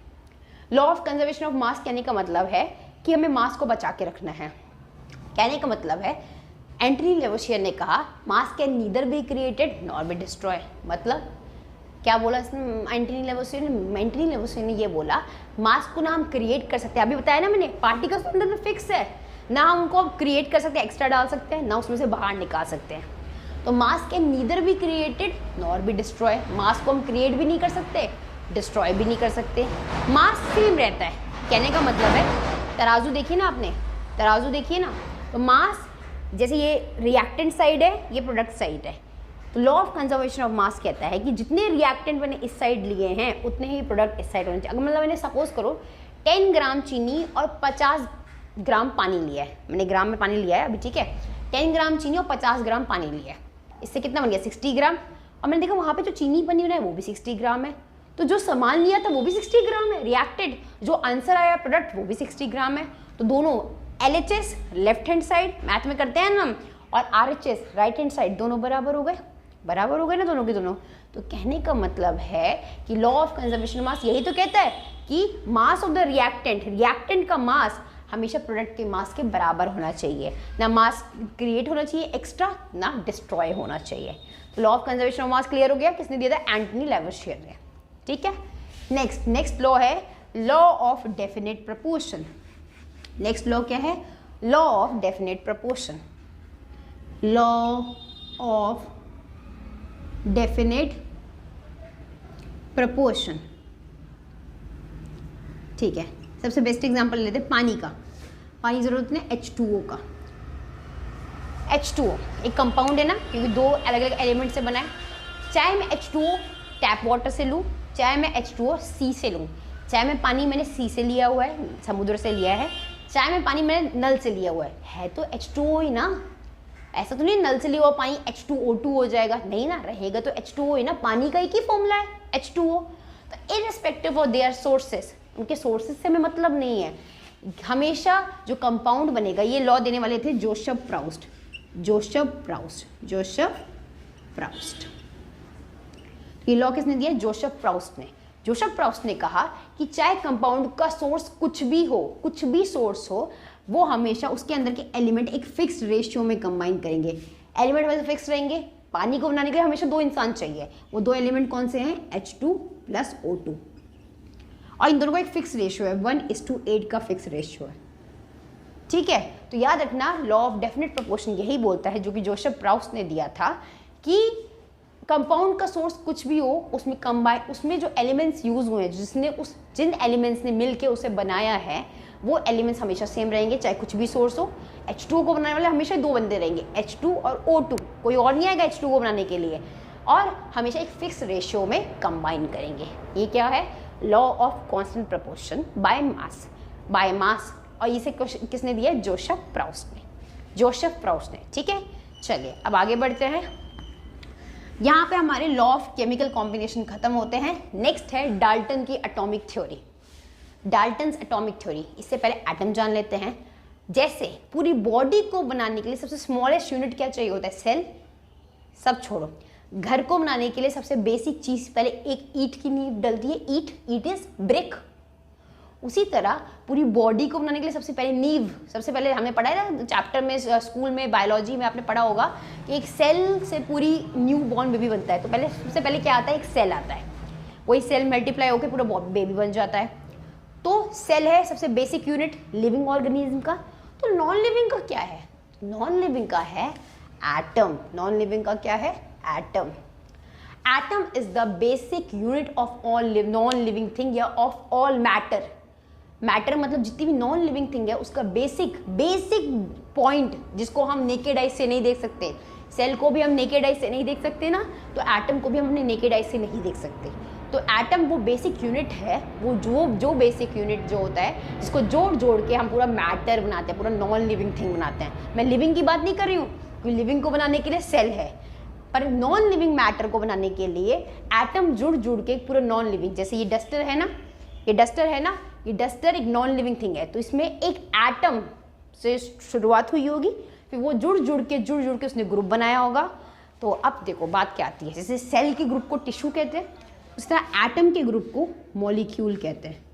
Speaker 1: Law of conservation of mass कहने का मतलब है कि हमें मास को बचा के रखना है। कहने का मतलब है एंटनी लेवोसियर ने कहा मास can neither be created nor be destroy. मतलब क्या बोला इसने एंटनी लेवोसियर ने ये बोला मास को ना हम क्रिएट कर सकते हैं। अभी बताया ना मैंने, पार्टिकल्स तो अंदर फिक्स है ना, हम उनको क्रिएट कर सकते हैं, एक्स्ट्रा डाल सकते हैं, ना उसमें से बाहर निकाल सकते हैं। तो mass can neither be created nor be destroy. Mass को हम क्रिएट भी नहीं कर सकते, डिस्ट्रॉय भी नहीं कर सकते, मास सेम रहता है। कहने का मतलब है तराजू देखिए ना आपने, तराजू देखिए ना, तो मास जैसे ये रिएक्टेंट साइड है, ये प्रोडक्ट साइड है। तो लॉ ऑफ कंजर्वेशन ऑफ मास कहता है कि जितने रिएक्टेंट मैंने इस साइड लिए हैं उतने ही प्रोडक्ट इस साइड होने चाहिए। अगर मतलब मैंने सपोज करो 10 ग्राम चीनी और 50 ग्राम पानी लिया है, मैंने ग्राम में पानी लिया है अभी, ठीक है, 10 ग्राम चीनी और 50 ग्राम पानी लिया है, इससे कितना बन गया 60 ग्राम। और मैंने देखा वहाँ पे जो चीनी बनी हुई है वो भी 60 ग्राम है, तो जो सामान लिया था वो भी 60 ग्राम है, रिएक्टेड जो आंसर आया प्रोडक्ट वो भी 60 ग्राम है। तो दोनों LHS left hand side math में करते हैं ना हम, और RHS राइट हैंड साइड, दोनों बराबर हो गए, बराबर हो गए ना दोनों के दोनों। तो कहने का मतलब है कि लॉ ऑफ कंजर्वेशन मास यही तो कहता है कि मास ऑफ द रिएक्टेंट का मास हमेशा प्रोडक्ट के मास के बराबर होना चाहिए, ना मास क्रिएट होना चाहिए एक्स्ट्रा, ना डिस्ट्रॉय होना चाहिए। तो law of conservation of mass clear हो गया, किसने दिया था? एंटनी लेवोसियर ने। ठीक है, नेक्स्ट लॉ है law of definite proportion. Next law क्या है? Law of definite proportion. Law of definite proportion. ठीक है, सबसे बेस्ट एग्जांपल लेते हैं पानी का। पानी जरूरत है H2O का। H2O एक कंपाउंड है ना, क्योंकि दो अलग अलग एलिमेंट से बना है। चाहे मैं H2O टैप वाटर से लूँ, चाहे मैं H2O सी से लूँ, चाहे मैं पानी मैंने सी से लिया हुआ है, समुद्र से लिया है, चाहे मैं पानी मैंने नल से लिया हुआ है तो H2O ही ना। ऐसा तो नहीं नल से लिया हुआ पानी H2O2 हो जाएगा, नहीं ना, रहेगा तो H2O ही ना, पानी का एक ही फॉर्मूला है H2O। तो इररिस्पेक्टिव ऑफ देयर सोर्सेस, उनके सोर्सेस से हमें मतलब नहीं है, हमेशा जो कंपाउंड बनेगा। ये लॉ देने वाले थे जोसेफ प्राउस्ट। ये लॉ किसने दिया? जोसेफ प्राउस्ट ने कहा कि चाहे कंपाउंड का सोर्स कुछ भी सोर्स हो, वो हमेशा उसके अंदर के एलिमेंट एक फिक्स रेशियो में कंबाइन करेंगे। एलिमेंट हमेशा फिक्स रहेंगे। पानी को बनाने के लिए हमेशा 2 इंसान चाहिए, वो 2 एलिमेंट कौन से हैं? H2 + O2, और इन दोनों का एक फिक्स रेशियो है, 1:8 का फिक्स रेशियो है। ठीक है, तो याद रखना लॉ ऑफ डेफिनेट प्रोपोर्शन यही बोलता है, जो कि जोसेफ प्राउस्ट ने दिया था, कि कंपाउंड का सोर्स कुछ भी हो, उसमें जो एलिमेंट्स यूज हुए हैं, जिन एलिमेंट्स ने मिलके उसे बनाया है, वो एलिमेंट्स हमेशा सेम रहेंगे, चाहे कुछ भी सोर्स हो। H2O को बनाने वाले हमेशा 2 बंदे रहेंगे, H2 और O2, कोई और नहीं आएगा H2 को बनाने के लिए, और हमेशा एक फिक्स रेशियो में कंबाइन करेंगे। ये क्या है? Law of constant proportion by mass. और इसे किसने दिया? जोसेफ प्राउस्ट ने। ठीक है, चलिए अब आगे बढ़ते हैं। यहाँ पे हमारे लॉ ऑफ केमिकल कॉम्बिनेशन खत्म होते हैं। नेक्स्ट है डाल्टन की atomic theory. Dalton's atomic theory, इससे पहले एटम जान लेते हैं। जैसे पूरी बॉडी को बनाने के लिए सबसे स्मॉलेस्ट यूनिट क्या चाहिए होता है? सेल। सब छोड़ो, घर को बनाने के लिए सबसे बेसिक चीज पहले एक ईंट की नींव डलती है, ईंट इज ब्रिक। उसी तरह पूरी बॉडी को बनाने के लिए सबसे पहले हमने पढ़ा है ना चैप्टर में, स्कूल में बायोलॉजी में आपने पढ़ा होगा कि एक सेल से पूरी न्यू बॉर्न बेबी बनता है। तो सबसे पहले क्या आता है? एक सेल आता है। वही सेल मल्टीप्लाई होकर पूरा बेबी बन जाता है। तो सेल है सबसे बेसिक यूनिट लिविंग ऑर्गेनिज्म का। तो नॉन लिविंग का क्या है? नॉन लिविंग का है एटम। नॉन लिविंग का क्या है? Atom. Atom is the basic unit of all non living thing या ऑफ ऑल मैटर। मैटर मतलब जितनी भी नॉन लिविंग थिंग है उसका बेसिक पॉइंट, जिसको हम नेकेड आई से नहीं देख सकते। सेल को भी हम नेकेड आई से नहीं देख सकते ना, तो एटम को भी हम अपने नेकेड आई से नहीं देख सकते। तो एटम वो बेसिक यूनिट है, वो जो बेसिक यूनिट जो होता है जिसको जोड़ के हम पूरा मैटर बनाते हैं, पूरा नॉन लिविंग थिंग बनाते हैं। मैं लिविंग की बात नहीं कर रही हूँ, क्योंकि लिविंग को बनाने के लिए सेल है, पर नॉन लिविंग मैटर को बनाने के लिए एटम जुड़ के पूरा नॉन लिविंग, जैसे ये डस्टर है ना, ये डस्टर एक नॉन लिविंग थिंग है। तो इसमें एक एटम से शुरुआत हुई होगी, फिर वो जुड़ के उसने ग्रुप बनाया होगा। तो अब देखो बात क्या आती है, जैसे सेल के ग्रुप को टिश्यू कहते हैं, उस तरह एटम के ग्रुप को मॉलिक्यूल कहते हैं।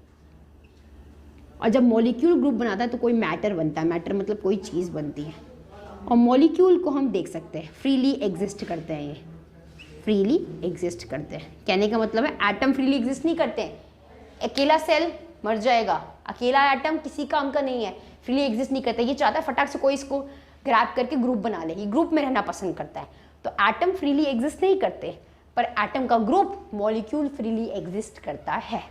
Speaker 1: और जब मॉलिक्यूल ग्रुप बनाता है तो कोई मैटर बनता है। मैटर मतलब कोई चीज़ बनती है। और मॉलिक्यूल को हम देख सकते हैं, फ्रीली एग्जिस्ट करते हैं, ये फ्रीली एग्जिस्ट करते हैं। कहने का मतलब है एटम फ्रीली एग्जिस्ट नहीं करते हैं। अकेला सेल मर जाएगा, अकेला एटम किसी काम का नहीं है, फ्रीली एग्जिस्ट नहीं करता। ये चाहता है फटाक से कोई इसको ग्रैब करके ग्रुप बना ले, ये ग्रुप में रहना पसंद करता है। तो एटम फ्रीली एग्जिस्ट नहीं करते, पर एटम का ग्रुप मॉलिक्यूल फ्रीली एग्जिस्ट करता है।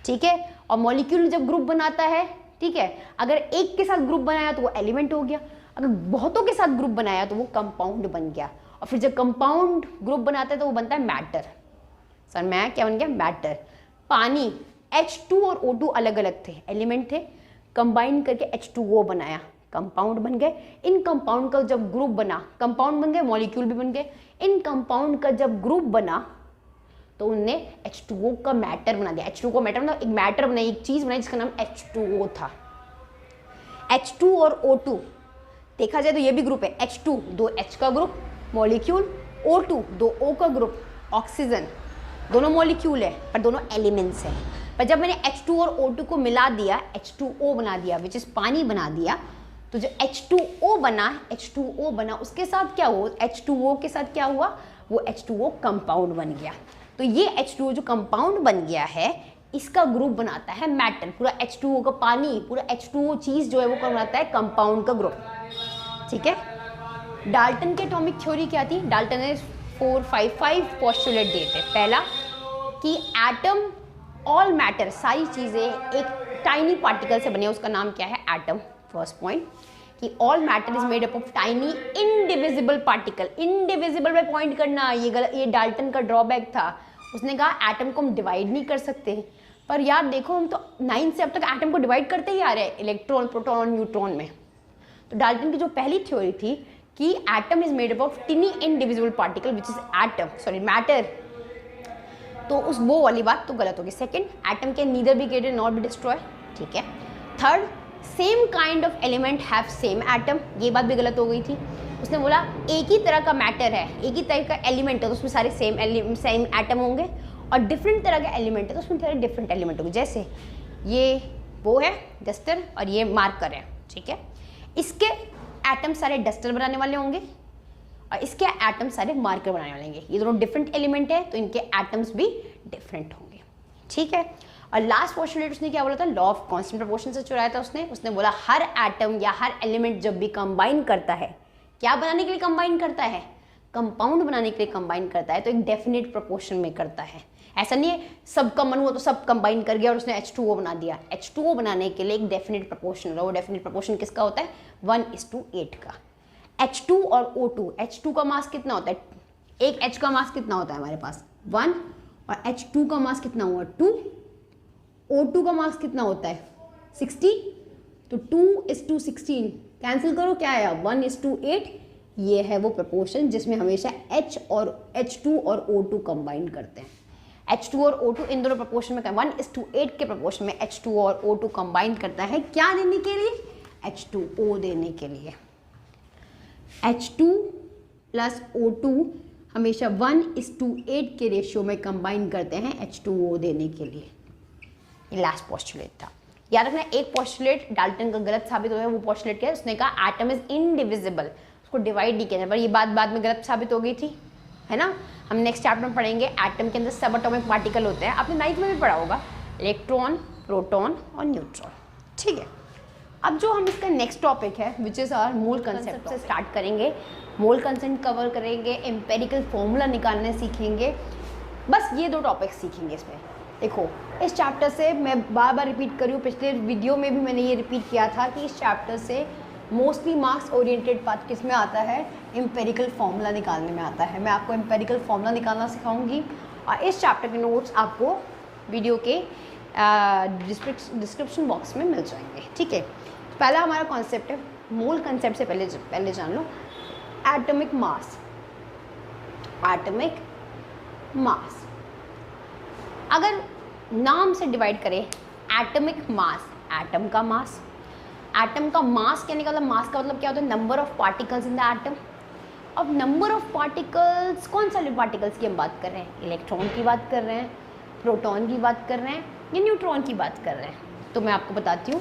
Speaker 1: ठीक है। और मॉलिक्यूल जब ग्रुप बनाता है, ठीक है, अगर एक के साथ ग्रुप बनाया तो वो एलिमेंट हो गया, अगर बहुतों के साथ ग्रुप बनाया तो वो कंपाउंड बन गया। और फिर जब कंपाउंड ग्रुप बनाता है तो वो बनता है मैटर। सर मैं क्या बन गया? मैटर। पानी H2 और O2 अलग अलग थे, एलिमेंट थे, कंबाइन करके H2O बनाया, कंपाउंड बन गए। इन कंपाउंड का जब ग्रुप बना, कंपाउंड बन गए, मॉलिक्यूल भी बन गए। इन कंपाउंड का जब ग्रुप बना तो उनने H2O का मैटर बना दिया। H2O का मैटर मतलब एक मैटर बनाई, एक चीज बनाई जिसका नाम H2O था। H2 और O2 देखा जाए तो ये भी ग्रुप है। H2 दो H का ग्रुप मॉलिक्यूल, O2 दो O का ग्रुप ऑक्सीजन, दोनों मॉलिक्यूल है पर दोनों एलिमेंट्स है। पर जब मैंने H2 और O2 को मिला दिया, H2O बना दिया, विच इज पानी बना दिया, तो जो H2O बना उसके साथ क्या हुआ? H2O के साथ क्या हुआ? वो H2O कंपाउंड बन गया। तो ये H2O जो कंपाउंड बन गया है, इसका ग्रुप बनाता है मैटर। पूरा H2O का पानी, पूरा H2O चीज जो है वो बनाता है कंपाउंड का ग्रुप। ठीक है। डाल्टन की एटॉमिक थ्योरी क्या थी? डाल्टन ने 455 पोस्टुलेट दिए थे। पहला कि एटम ऑल मैटर, सारी चीजें एक टाइनी पार्टिकल से बने, उसका नाम क्या है? एटम। फर्स्ट पॉइंट कि all matter is made up of tiny indivisible particle. Indivisible पे पॉइंट करना, ये डाल्टन का ड्रॉबैक था। उसने कहा एटम को हम डिवाइड नहीं कर सकते। पर यार देखो, हम तो 9 से अब तक एटम को डिवाइड करते ही आ रहे हैं, इलेक्ट्रॉन, प्रोटॉन, न्यूट्रॉन में। तो डाल्टन की जो पहली थ्योरी थी कि atom is made up of टिनी indivisible particle which is matter, तो उस वो वाली बात तो गलत होगी। Second, atom can neither be created not be destroy. ठीक है। Third, same kind of element have same atom, ये बात भी गलत हो गई थी। उसने बोला एक ही तरह का मैटर है, एक ही तरह का एलिमेंट है तो उसमें सारे सेम एटम होंगे, और डिफरेंट तरह का एलिमेंट है तो उसमें सारे डिफरेंट एलिमेंट होंगे। जैसे ये वो है डस्टर और ये मार्कर है। ठीक है। इसके एटम सारे डस्टर बनाने वाले होंगे और इसके एटम सारे मार्कर बनाने वाले होंगे। ये दोनों डिफरेंट एलिमेंट है तो इनके एटम्स भी डिफरेंट होंगे। ठीक है। और लास्ट पोस्टुलेट उसने क्या बोला था? लॉ ऑफ कांस्टेंट प्रोपोर्शन से चुराया था उसने बोला हर एटम या हर एलिमेंट जब भी कंबाइन करता है, क्या बनाने के लिए कंबाइन करता है? कंपाउंड बनाने के लिए कंबाइन करता है, तो एक डेफिनेट प्रोपोर्शन में करता है। ऐसा नहीं है सबका मन हुआ तो सब कंबाइन कर गया और उसने H2O बना दिया। H2O बनाने के लिए एक डेफिनेट प्रोपोर्शन होगा। वो डेफिनेट प्रोपोर्शन किसका होता है? 1:8 का। H2 और O2, H2 का मास कितना होता है? एक H का मास कितना होता है हमारे पास? 1, और H2 का मास कितना हुआ? 2। O2 का मास कितना होता है? 60, तो 2:16 कैंसिल करो, क्या आया? 1:8। ये है वो प्रोपोर्शन जिसमें हमेशा H2 और O2 कंबाइन करते हैं। H2 और O2 इन दोनों प्रोपोर्शन में 1:8 के प्रोपोर्शन में H2 और O2 कंबाइन करता है। क्या देने के लिए? H2O देने के लिए। H2 प्लस O2 हमेशा 1:8 के रेशियो में कंबाइन करते हैं H2O देने के लिए। ये लास्ट पोस्टुलेट था। याद रखना, एक पोस्टुलेट डाल्टन का गलत साबित हो गया। वो पोस्टुलेट क्या है? उसने कहा एटम इज इनडिविजिबल, उसको डिवाइड नहीं किया, पर ये बात बाद में गलत साबित हो गई थी। है ना। हम नेक्स्ट चैप्टर में पढ़ेंगे एटम के अंदर सब एटॉमिक पार्टिकल होते हैं, आपने 9th में भी पढ़ा होगा, इलेक्ट्रॉन, प्रोटॉन और न्यूट्रॉन। ठीक है, अब जो हम इसका नेक्स्ट टॉपिक है which is our mole concept से स्टार्ट करेंगे। मोल कंसेप्ट कवर करेंगे, एम्पेरिकल फॉर्मूला निकालने सीखेंगे, बस ये 2 टॉपिक्स सीखेंगे इसमें। देखो इस चैप्टर से मैं बार बार रिपीट कर रही हूँ, पिछले वीडियो में भी मैंने ये रिपीट किया था कि इस चैप्टर से मोस्टली मार्क्स ओरिएंटेड पार्ट किस में आता है, एम्पेरिकल फॉर्मूला निकालने में आता है। मैं आपको एम्पेरिकल फॉर्मूला निकालना सिखाऊंगी और इस चैप्टर के नोट्स आपको वीडियो के डिस्क्रिप्शन बॉक्स में मिल जाएंगे। ठीक है, पहला हमारा कॉन्सेप्ट है मोल कंसेप्ट से पहले जान लो एटॉमिक मास। एटॉमिक मास अगर नाम से डिवाइड करें, एटॉमिक मास, एटम का मास, एटम का मास कहने का मतलब, मास का मतलब क्या होता है, number of particles in the atom. अब नंबर ऑफ पार्टिकल्स, कौन सा पार्टिकल्स की हम बात कर रहे हैं, इलेक्ट्रॉन की बात कर रहे हैं, प्रोटॉन की बात कर रहे हैं या न्यूट्रॉन की बात कर रहे हैं। तो मैं आपको बताती हूँ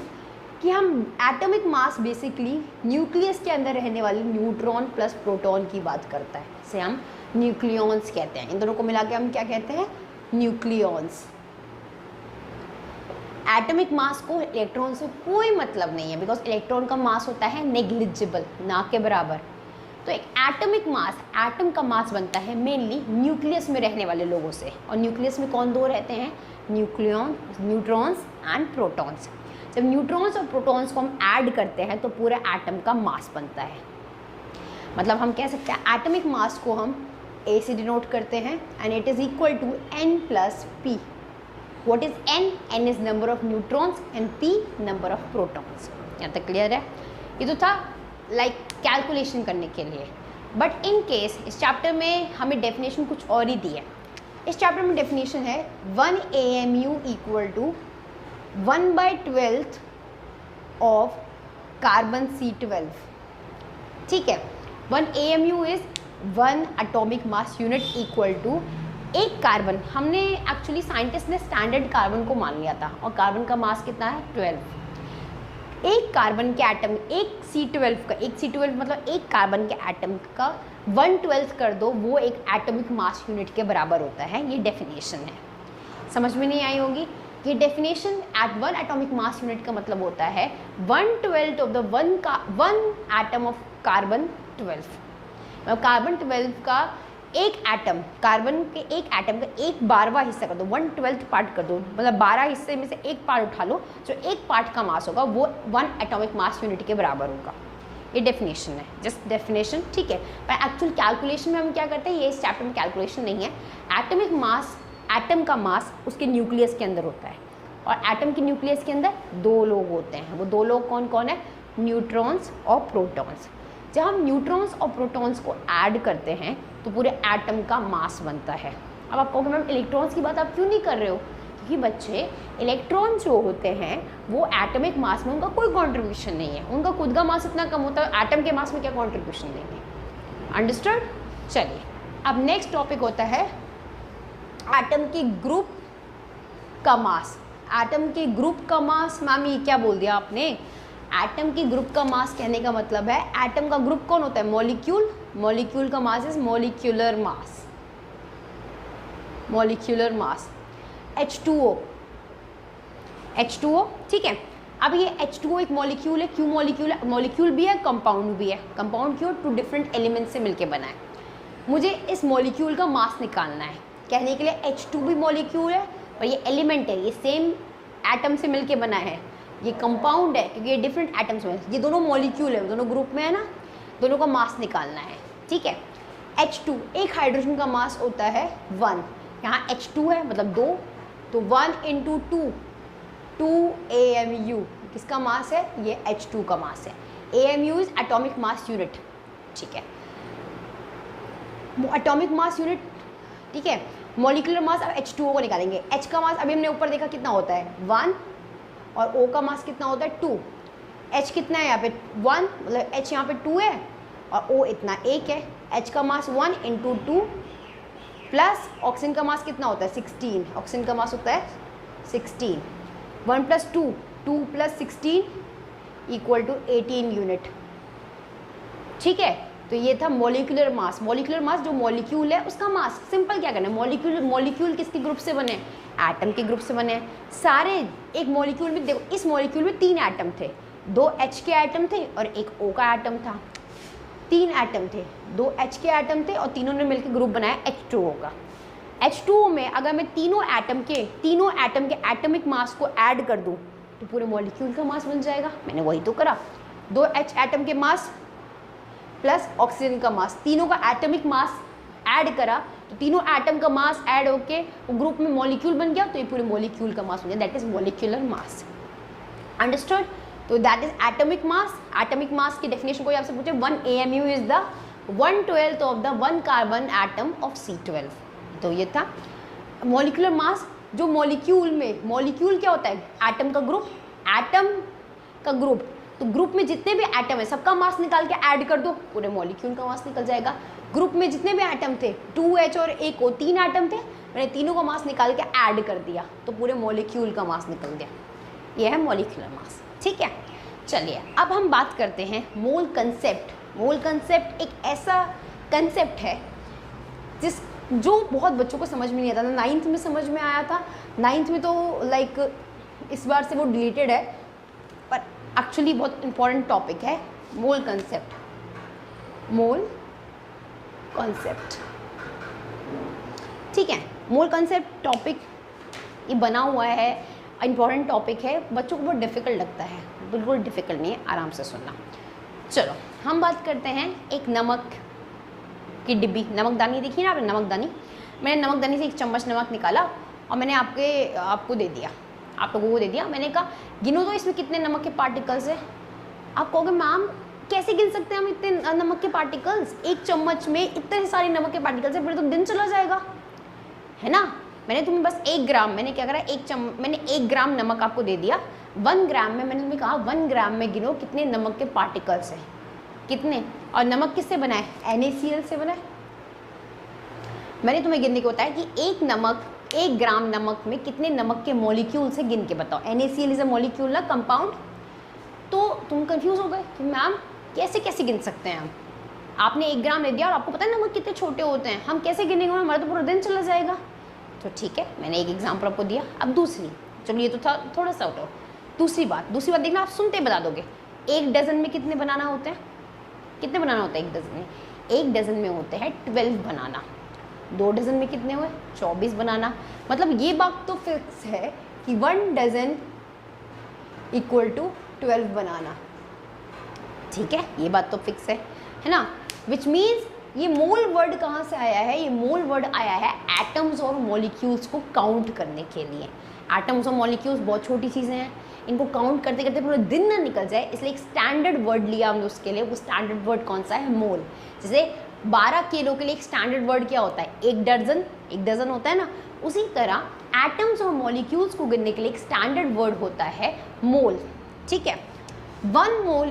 Speaker 1: कि हम एटॉमिक मास बेसिकली न्यूक्लियस के अंदर रहने वाले न्यूट्रॉन प्लस प्रोटॉन की बात करता है, इसे हम न्यूक्लियॉन्स कहते हैं। इन दोनों को मिला के हम क्या कहते हैं, न्यूक्लियॉन्स। एटॉमिक मास को इलेक्ट्रॉन से कोई मतलब नहीं है, बिकॉज इलेक्ट्रॉन का मास होता है नेग्लिजिबल, ना के बराबर। तो एक एटॉमिक मास, एटम का मास बनता है मेनली न्यूक्लियस में रहने वाले लोगों से, और न्यूक्लियस में कौन 2 रहते हैं, न्यूट्रॉन्स एंड प्रोटॉन्स। जब न्यूट्रॉन्स और प्रोटॉन्स को हम ऐड करते हैं तो पूरे एटम का मास बनता है। मतलब हम कह सकते हैं एटॉमिक मास को हम A से डिनोट करते हैं and it is equal to N + P। What is N? N is number of neutrons and P number of protons। यहाँ तक क्लियर है। ये तो था लाइक कैलकुलेशन करने के लिए, बट इन केस इस चैप्टर में हमें डेफिनेशन कुछ और ही दी है। इस चैप्टर में डेफिनेशन है 1 AMU equal to 1/12 of carbon C12। ठीक है, 1 AMU is 1 atomic mass unit equal to एक कार्बन। हमने एक्चुअली साइंटिस्ट ने स्टैंडर्ड कार्बन को मान लिया था और कार्बन का मास कितना है, 12। एक कार्बन के एटम, एक C12 का, एक C12 मतलब एक कार्बन के एटम का 1/12 कर दो, वो एक एटॉमिक मास यूनिट के बराबर होता है। ये डेफिनेशन है, समझ में नहीं आई होगी। ये definition at 1 atomic mass unit का मतलब होता है 1/12 of the 1 atom of carbon 12। मतलब कार्बन 12 का एक एटम, कार्बन के एक एटम का 1/12वां हिस्सा कर दो, 1/12 पार्ट कर दो, मतलब 12 हिस्से में से एक पार्ट उठा लो, जो एक पार्ट का मास होगा वो 1 एटॉमिक मास यूनिट के बराबर होगा। ये डेफिनेशन है, जस्ट डेफिनेशन। ठीक है, पर एक्चुअल कैलकुलेशन में हम क्या करते हैं, ये इस चैप्टर में कैलकुलेशन नहीं है। एटॉमिक मास, एटम का मास उसके न्यूक्लियस के अंदर होता है, और एटम के न्यूक्लियस के अंदर 2 लोग होते हैं। वो 2 लोग कौन कौन है, न्यूट्रॉन्स और प्रोटॉन्स। जब हम न्यूट्रॉन्स और प्रोटॉन्स को ऐड करते हैं तो पूरे एटम का मास बनता है। अब आप कहोगे मैम इलेक्ट्रॉन्स की बात आप क्यों नहीं कर रहे हो, क्योंकि बच्चे इलेक्ट्रॉन जो होते हैं वो एटॉमिक मास में उनका कोई कंट्रीब्यूशन नहीं है, उनका खुद का मास इतना कम होता है, एटम के मास में क्या कंट्रीब्यूशन देंगे। अंडरस्टूड। चलिए अब नेक्स्ट टॉपिक होता है एटम के ग्रुप का मास। एटम के ग्रुप का मास, मैम ये क्या बोल दिया आपने, एटम की ग्रुप का मास कहने का मतलब है एटम का ग्रुप कौन होता है, मॉलिक्यूल। मॉलिक्यूल का mass is molecular mass, molecular mass. H2O, H2O। ठीक है, अब ये H2O एक मॉलिक्यूल है। क्यों मॉलिक्यूल है, मॉलिक्यूल भी है, कंपाउंड भी है। कंपाउंड क्यों, 2 डिफरेंट एलिमेंट से मिलके बना है। मुझे इस मॉलिक्यूल का मास निकालना है, कहने के लिए H2 भी मॉलिक्यूल है और ये एलिमेंट है, ये सेम एटम से मिलके बना है। ये कंपाउंड है क्योंकि ये डिफरेंट एटम्स में, ये दोनों मॉलिक्यूल है, दोनों ग्रुप में है ना, दोनों का मास निकालना है। ठीक है, H2 एक हाइड्रोजन का मास होता है 1, यहाँ H2 है मतलब 2, तो 1 × 2 2 AMU किसका मास है, ये H2 का मास है। AMU is atomic mass unit. ठीक है, एटॉमिक मास यूनिट। ठीक है, मॉलिक्यूलर मास। अब H2O को निकालेंगे। H का मास अभी हमने ऊपर देखा कितना होता है 1, और O का मास कितना होता है 2। H कितना है यहाँ पे 1, मतलब H यहाँ पे 2 है और O इतना 1 है। H का मास 1 × 2 प्लस ऑक्सीजन का मास कितना होता है 16। ऑक्सीजन का मास होता है 16। 1 + 2, 2 + 16 = 18 यूनिट। ठीक है, तो ये था मॉलिक्यूलर मास। मॉलिक्यूलर मास जो मॉलिक्यूल है उसका मास। सिंपल क्या करना है, मॉलिक्यूल किसके ग्रुप से बने हैं, एटम के ग्रुप से बने हैं सारे। एक मॉलिक्यूल में देखो, इस मॉलिक्यूल में 3 एटम थे, 2 H के एटम थे और एक O का एटम था। 3 एटम थे, 2 H के एटम थे और तीनों ने मिलकर ग्रुप बनाया H2O का। H2O में अगर मैं तीनों एटम के एटमिक मास को ऐड कर दूं तो पूरे मॉलिक्यूल का मास बन जाएगा। मैंने वही तो करा, 2 H एटम के मास प्लस ऑक्सीजन का मास, तीनों का एटमिक मास ऐड करा तो तीनों एटम का मास ऐड होके वो ग्रुप में मॉलिक्यूल बन गया, तो ये पूरे मॉलिक्यूल का मास बन गया। That is molecular mass. Understood? तो that is atomic mass. Atomic mass की डेफिनेशन कोई आपसे पूछे, 1 AMU is the 1/12 of the 1 carbon atom of C12। तो ये था मॉलिक्यूलर मास। जो मॉलिक्यूल क्या होता है, एटम का ग्रुप। तो ग्रुप में जितने भी एटम है सबका मास निकाल के ऐड कर दो, पूरे मॉलिक्यूल का मास निकल जाएगा। ग्रुप में जितने भी एटम थे, 2H और एक O, 3 एटम थे, मैंने तीनों का मास निकाल के ऐड कर दिया तो पूरे मॉलिक्यूल का मास निकल गया। यह है मॉलिक्यूलर मास। ठीक है, चलिए अब हम बात करते हैं मोल कंसेप्ट। मोल कंसेप्ट एक ऐसा कंसेप्ट है जो बहुत बच्चों को समझ में नहीं आता था। 9th में समझ में आया था, 9th में तो लाइक इस बार से वो डिलीटेड है, पर एक्चुअली बहुत इंपॉर्टेंट टॉपिक है मोल कंसेप्ट। ठीक है, मोल कंसेप्ट टॉपिक ये बना हुआ है, इंपॉर्टेंट टॉपिक है, बच्चों को बहुत डिफ़िकल्ट लगता है। बिल्कुल डिफ़िकल्ट नहीं है, आराम से सुनना। चलो हम बात करते हैं एक नमक की डिब्बी, नमकदानी देखी ना आपने, नमकदानी। मैंने नमकदानी से 1 चम्मच नमक निकाला और मैंने आपको दे दिया, आप लोगों को दे दिया। मैंने कहा गिनो तो इसमें कितने नमक के पार्टिकल्स है। आप कहोगे मैम कैसे गिन सकते हैं हम इतने नमक के पार्टिकल्स, 1 चम्मच में इतने सारे नमक के पार्टिकल्स है, फिर तो दिन चला जाएगा, है ना। मैंने तुम्हें बस 1 ग्राम, मैंने क्या करा, मैंने 1 ग्राम नमक आपको दे दिया। 1 ग्राम में मैंने तुम्हें कहा 1 ग्राम में गिनो कितने नमक के पार्टिकल्स हैं, कितने। और नमक किससे बना है, NaCl से बना है। मैंने तुम्हें गिनने को बताया कि 1 ग्राम नमक में कितने नमक के मॉलिक्यूल से गिन के बताओ। NaCl इज अ मॉलिक्यूल ना, कंपाउंड। तो तुम कंफ्यूज हो गए कि मैम कैसे गिन सकते हैं हम, आपने 1 ग्राम ले दिया और आपको पता है नमक कितने छोटे होते हैं, हम कैसे गिनेंगे, हमारा तो पूरा दिन चला जाएगा। तो ठीक है, मैंने एक एग्जाम्पल आपको दिया। अब दूसरी, चलो ये तो था थोड़ा सा होता। दूसरी बात देखना, आप सुनते बता दोगे। 1 डजन में कितने बनाना होते हैं, कितने बनाना होता है 1 डजन में? 1 डजन में होते हैं 12 बनाना। 2 डजन में कितने हुए, 24 बनाना। मतलब ये बात तो फिक्स है कि 1 डजन इक्वल टू 12 बनाना। ठीक है, ये बात तो फिक्स है ना। विच मीन्स ये मोल वर्ड कहाँ से आया है, ये मोल वर्ड आया है एटम्स और मॉलिक्यूल्स को काउंट करने के लिए। एटम्स और मॉलिक्यूल्स बहुत छोटी चीज़ें हैं, इनको काउंट करते करते पूरा दिन ना निकल जाए, इसलिए एक स्टैंडर्ड वर्ड लिया हमने उसके लिए। वो स्टैंडर्ड वर्ड कौन सा है, मोल। जैसे 12 किलो के लिए एक स्टैंडर्ड वर्ड क्या होता है, 1 डजन होता है ना। उसी तरह एटम्स और मॉलिक्यूल्स को गिनने के लिए एक स्टैंडर्ड वर्ड होता है मोल। ठीक है, 1 मोल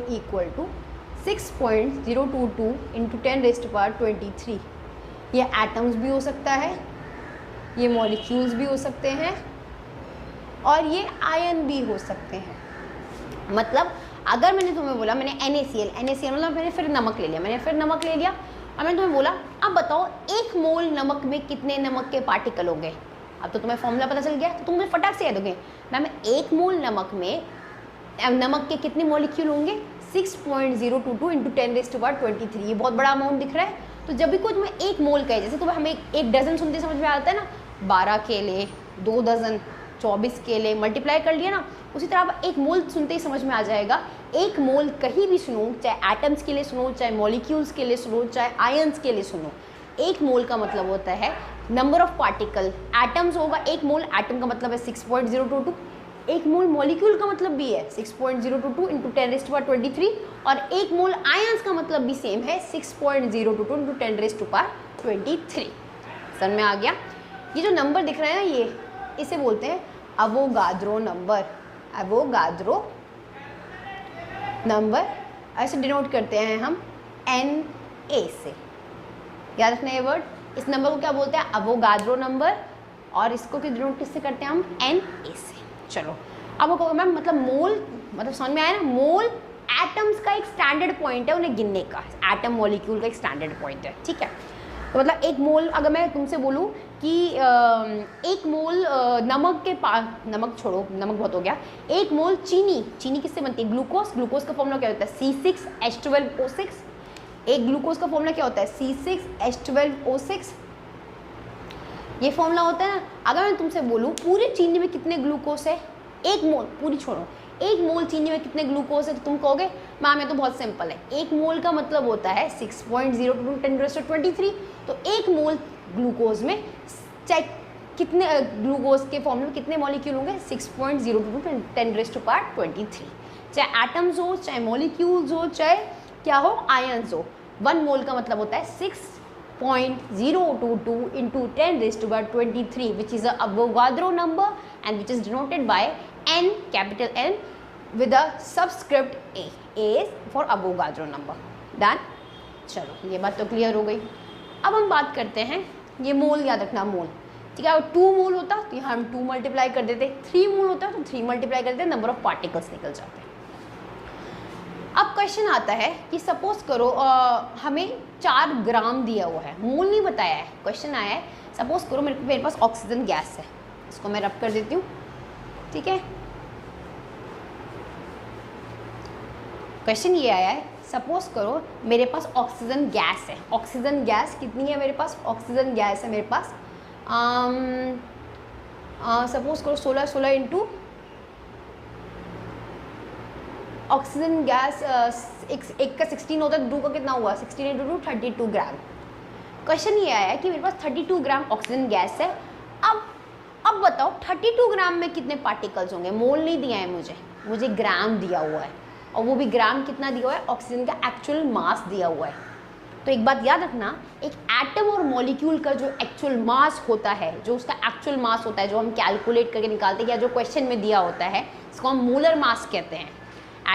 Speaker 1: इक्वल टू 6.022 इंटू 10⁻23। ये एटम्स भी हो सकता है, ये मॉलिक्यूल्स भी हो सकते हैं और ये आयन भी हो सकते हैं। मतलब अगर मैंने तुम्हें बोला, मैंने NaCl मतलब मैंने फिर नमक ले लिया और मैंने तुम्हें बोला अब बताओ 1 मोल नमक में कितने नमक के पार्टिकल होंगे। अब तो तुम्हें फॉर्मूला पता चल गया, तो तुम मुझे फटाक से याद दोगे मैम 1 मोल नमक में नमक के कितने मॉलिक्यूल होंगे, 6.022 इंटू 10⁻23। ये बहुत बड़ा अमाउंट दिख रहा है। तो जब भी कोई तुम्हें 1 मोल कहे, जैसे तुम्हें हमें 1 डजन सुनते समझ में आता है ना, 12 केले, 2 डजन, 24 केले, मल्टीप्लाई कर लिया ना, उसी तरह आप 1 मोल सुनते ही समझ में आ जाएगा। 1 मोल कहीं भी सुनो, चाहे एटम्स के लिए सुनो, चाहे मॉलिक्यूल्स के लिए सुनो, चाहे आयंस के लिए सुनो, 1 मोल का मतलब होता है नंबर ऑफ पार्टिकल। एटम्स होगा 1 मोल, एटम का मतलब है 6.022। 1 मोल मॉलिक्यूल का मतलब भी है 6.022 इंटू 10⁻23 और 1 मोल आयंस का मतलब भी सेम है 6.022 इंटू 10⁻23। समझ में आ गया। ये जो नंबर दिख रहा है ना, ये इसे बोलते हैं अवोगाद्रो नंबर। ऐसे डिनोट करते हैं हम Na से। याद रखना ये वर्ड। इस नंबर को क्या बोलते हैं, अवोगाद्रो नंबर, और इसको डिनोट किससे करते हैं हम, Na से। चलो अब वो कहोगे मैम मतलब मोल, मतलब समझ में आया ना, मोल एटम्स का एक स्टैंडर्ड पॉइंट है उन्हें गिनने का, एटम मॉलिक्यूल का एक स्टैंडर्ड पॉइंट है, ठीक है। तो मतलब एक मोल, अगर मैं तुमसे बोलूँ कि एक मोल नमक के नमक छोड़ो, नमक बहुत हो गया, एक मोल चीनी किससे बनती है? ग्लूकोज का फॉर्मूला क्या होता है? C6H12O6। एक ग्लूकोज का फॉर्मूला क्या होता है? C6H12O6। ये फॉर्मूला होता है ना। अगर मैं तुमसे बोलूँ पूरे चीनी में कितने ग्लूकोज है, एक मोल, पूरी छोड़ो, एक मोल चीनी में कितने ग्लूकोज है, तो तुम कहोगे मैम ये तो बहुत सिंपल है, एक मोल का मतलब होता है 6.02 10⁻23। तो एक मोल ग्लूकोज में चेक कितने ग्लूकोज के फॉर्मूले में कितने मॉलिक्यूल होंगे? 6.02 10⁻23। चाहे एटम्स हो, चाहे मॉलिक्यूल्स हो, चाहे क्या हो, आयंस हो। 1 मोल का मतलब होता है 6.022 into 10⁻23, which is a Avogadro number and which is denoted by N, capital N, with a subscript A. A is for Avogadro number. Done? चलो ये बात तो क्लियर हो गई। अब हम बात करते हैं, ये मोल याद रखना, मोल, ठीक है। 2 मोल होता तो यहाँ हम 2 मल्टीप्लाई कर देते, 3 मोल होता तो 3 मल्टीप्लाई कर देते, नंबर ऑफ पार्टिकल्स निकल जाते हैं। अब क्वेश्चन आता है कि सपोज करो हमें 4 ग्राम दिया हुआ है, मोल नहीं बताया है, क्वेश्चन आया है सपोज करो मेरे पास ऑक्सीजन गैस है, इसको मैं रब कर देती हूँ, ठीक है। क्वेश्चन ये आया है, सपोज करो मेरे पास ऑक्सीजन गैस है, ऑक्सीजन गैस कितनी है मेरे पास? ऑक्सीजन गैस है मेरे पास सपोज करो 16 इंटू ऑक्सीजन गैस एक का 16 होता है, 2 का कितना हुआ? 16 इंटू 2 32 ग्राम। क्वेश्चन ये आया है कि मेरे पास 32 ग्राम ऑक्सीजन गैस है। अब बताओ 32 ग्राम में कितने पार्टिकल्स होंगे? मोल नहीं दिया है मुझे ग्राम दिया हुआ है, और वो भी ग्राम कितना दिया हुआ है? ऑक्सीजन का एक्चुअल मास दिया हुआ है। तो एक बात याद रखना, एक एटम और मॉलिक्यूल का जो एक्चुअल मास होता है, जो उसका एक्चुअल मास होता है, जो हम कैलकुलेट करके निकालते हैं या जो क्वेश्चन में दिया होता है, इसको हम मोलर मास कहते हैं।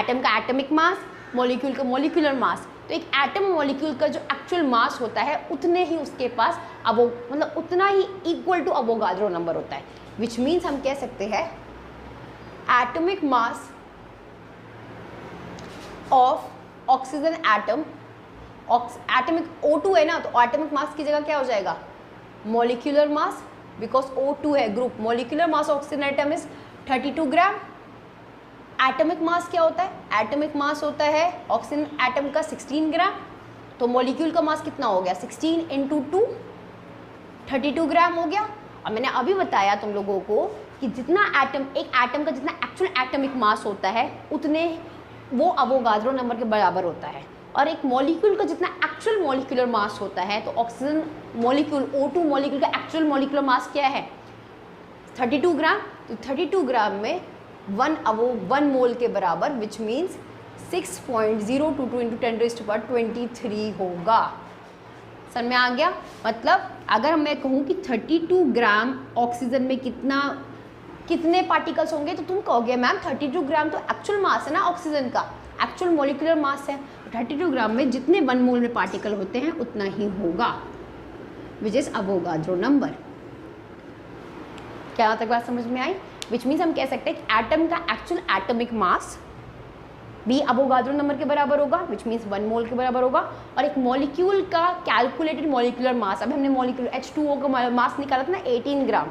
Speaker 1: एटम का एटॉमिक मास, मॉलिक्यूल का मॉलिक्यूलर मास। तो एक एटम मॉलिक्यूल का जो एक्चुअल मास होता है उतने ही उसके पास मतलब उतना ही इक्वल टू अवोगाद्रो नंबर होता है, विच मीन्स हम कह सकते हैं atomic mass of oxygen atom, atomic O2 है ना, तो एटॉमिक मास की जगह क्या हो जाएगा? मॉलिक्यूलर मास, बिकॉज O2 है group. Molecular mass oxygen atom is 32 gram. Atomic mass क्या होता है? एटॉमिक मास होता है ऑक्सीजन एटम का 16 ग्राम। तो मॉलिक्यूल का मास कितना हो गया? 16 इंटू 2 32 ग्राम हो गया। और मैंने अभी बताया तुम लोगों को कि जितना एटम, एक एटम का जितना एक्चुअल एटॉमिक मास होता है उतने वो अवोगाद्रो नंबर के बराबर होता है। और एक मॉलिक्यूल का जितना एक्चुअल मॉलिक्यूलर मास होता है, तो ऑक्सीजन मॉलिक्यूल O2 मॉलिक्यूल का एक्चुअल मॉलिक्यूलर मास क्या है? 32 ग्राम। तो 32 ग्राम में 1 मोल के बराबर, विच मीन्स 6.022 इंटू 10⁻23 होगा। समझ में आ गया? मतलब अगर मैं कहूँ कि 32 ग्राम ऑक्सीजन में कितने पार्टिकल्स होंगे, तो तुम कहोगे मैम 32 ग्राम तो एक्चुअल मास है ना ऑक्सीजन का, एक्चुअल मॉलिक्यूलर मास है। 32 ग्राम में जितने 1 मोल में पार्टिकल होते हैं उतना ही होगा, विच इज अवोगाद्रो नंबर। क्या तक बात समझ में आई? विच मीन्स हम कह सकते हैं कि एटम का एक्चुअल एटॉमिक मास भी अवोगाद्रो नंबर के बराबर होगा, विच मीन्स 1 मोल के बराबर होगा। और एक मॉलिक्यूल का कैलकुलेटेड मॉलिक्यूलर मास, अभी हमने मॉलिक्यूल H2O का मास निकाला था ना 18 ग्राम।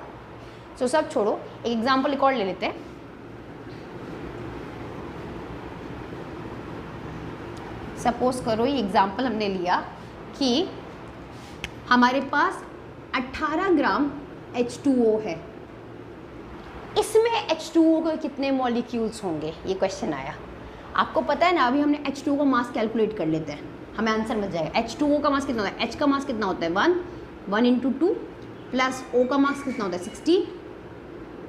Speaker 1: सो सब छोड़ो, एक एग्जाम्पल एक और ले लेते हैं। सपोज करो ये एग्जाम्पल हमने लिया कि हमारे पास 18 ग्राम H2O है, इसमें H2O के कितने मॉलिक्यूल्स होंगे, ये क्वेश्चन आया। आपको पता है ना, अभी हमने H2O का मास कैलकुलेट कर लेते हैं, हमें आंसर मिल जाएगा। H2O का मास कितना होता है? H का मास कितना होता है? 1 इंटू 2 प्लस O का मास कितना होता है? 16।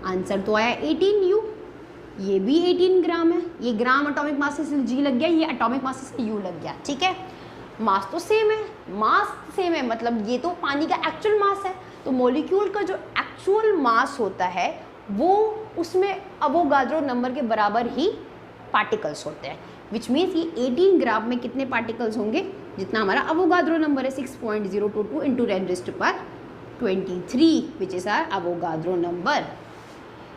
Speaker 1: आंसर तो आया 18U। ये भी 18 ग्राम है। ये ग्राम एटॉमिक मास से G लग गया, ये एटॉमिक मास से U लग गया, ठीक है। मास तो सेम है, मास सेम है, मतलब ये तो पानी का एक्चुअल मास है। तो मॉलिक्यूल का जो एक्चुअल मास होता है वो उसमें अवोगाद्रो नंबर के बराबर ही पार्टिकल्स होते हैं, विच मीन्स ये 18 ग्राम में कितने पार्टिकल्स होंगे? जितना हमारा अवोगाद्रो नंबर है 6.022 into 10⁻23, which is our Avogadro number.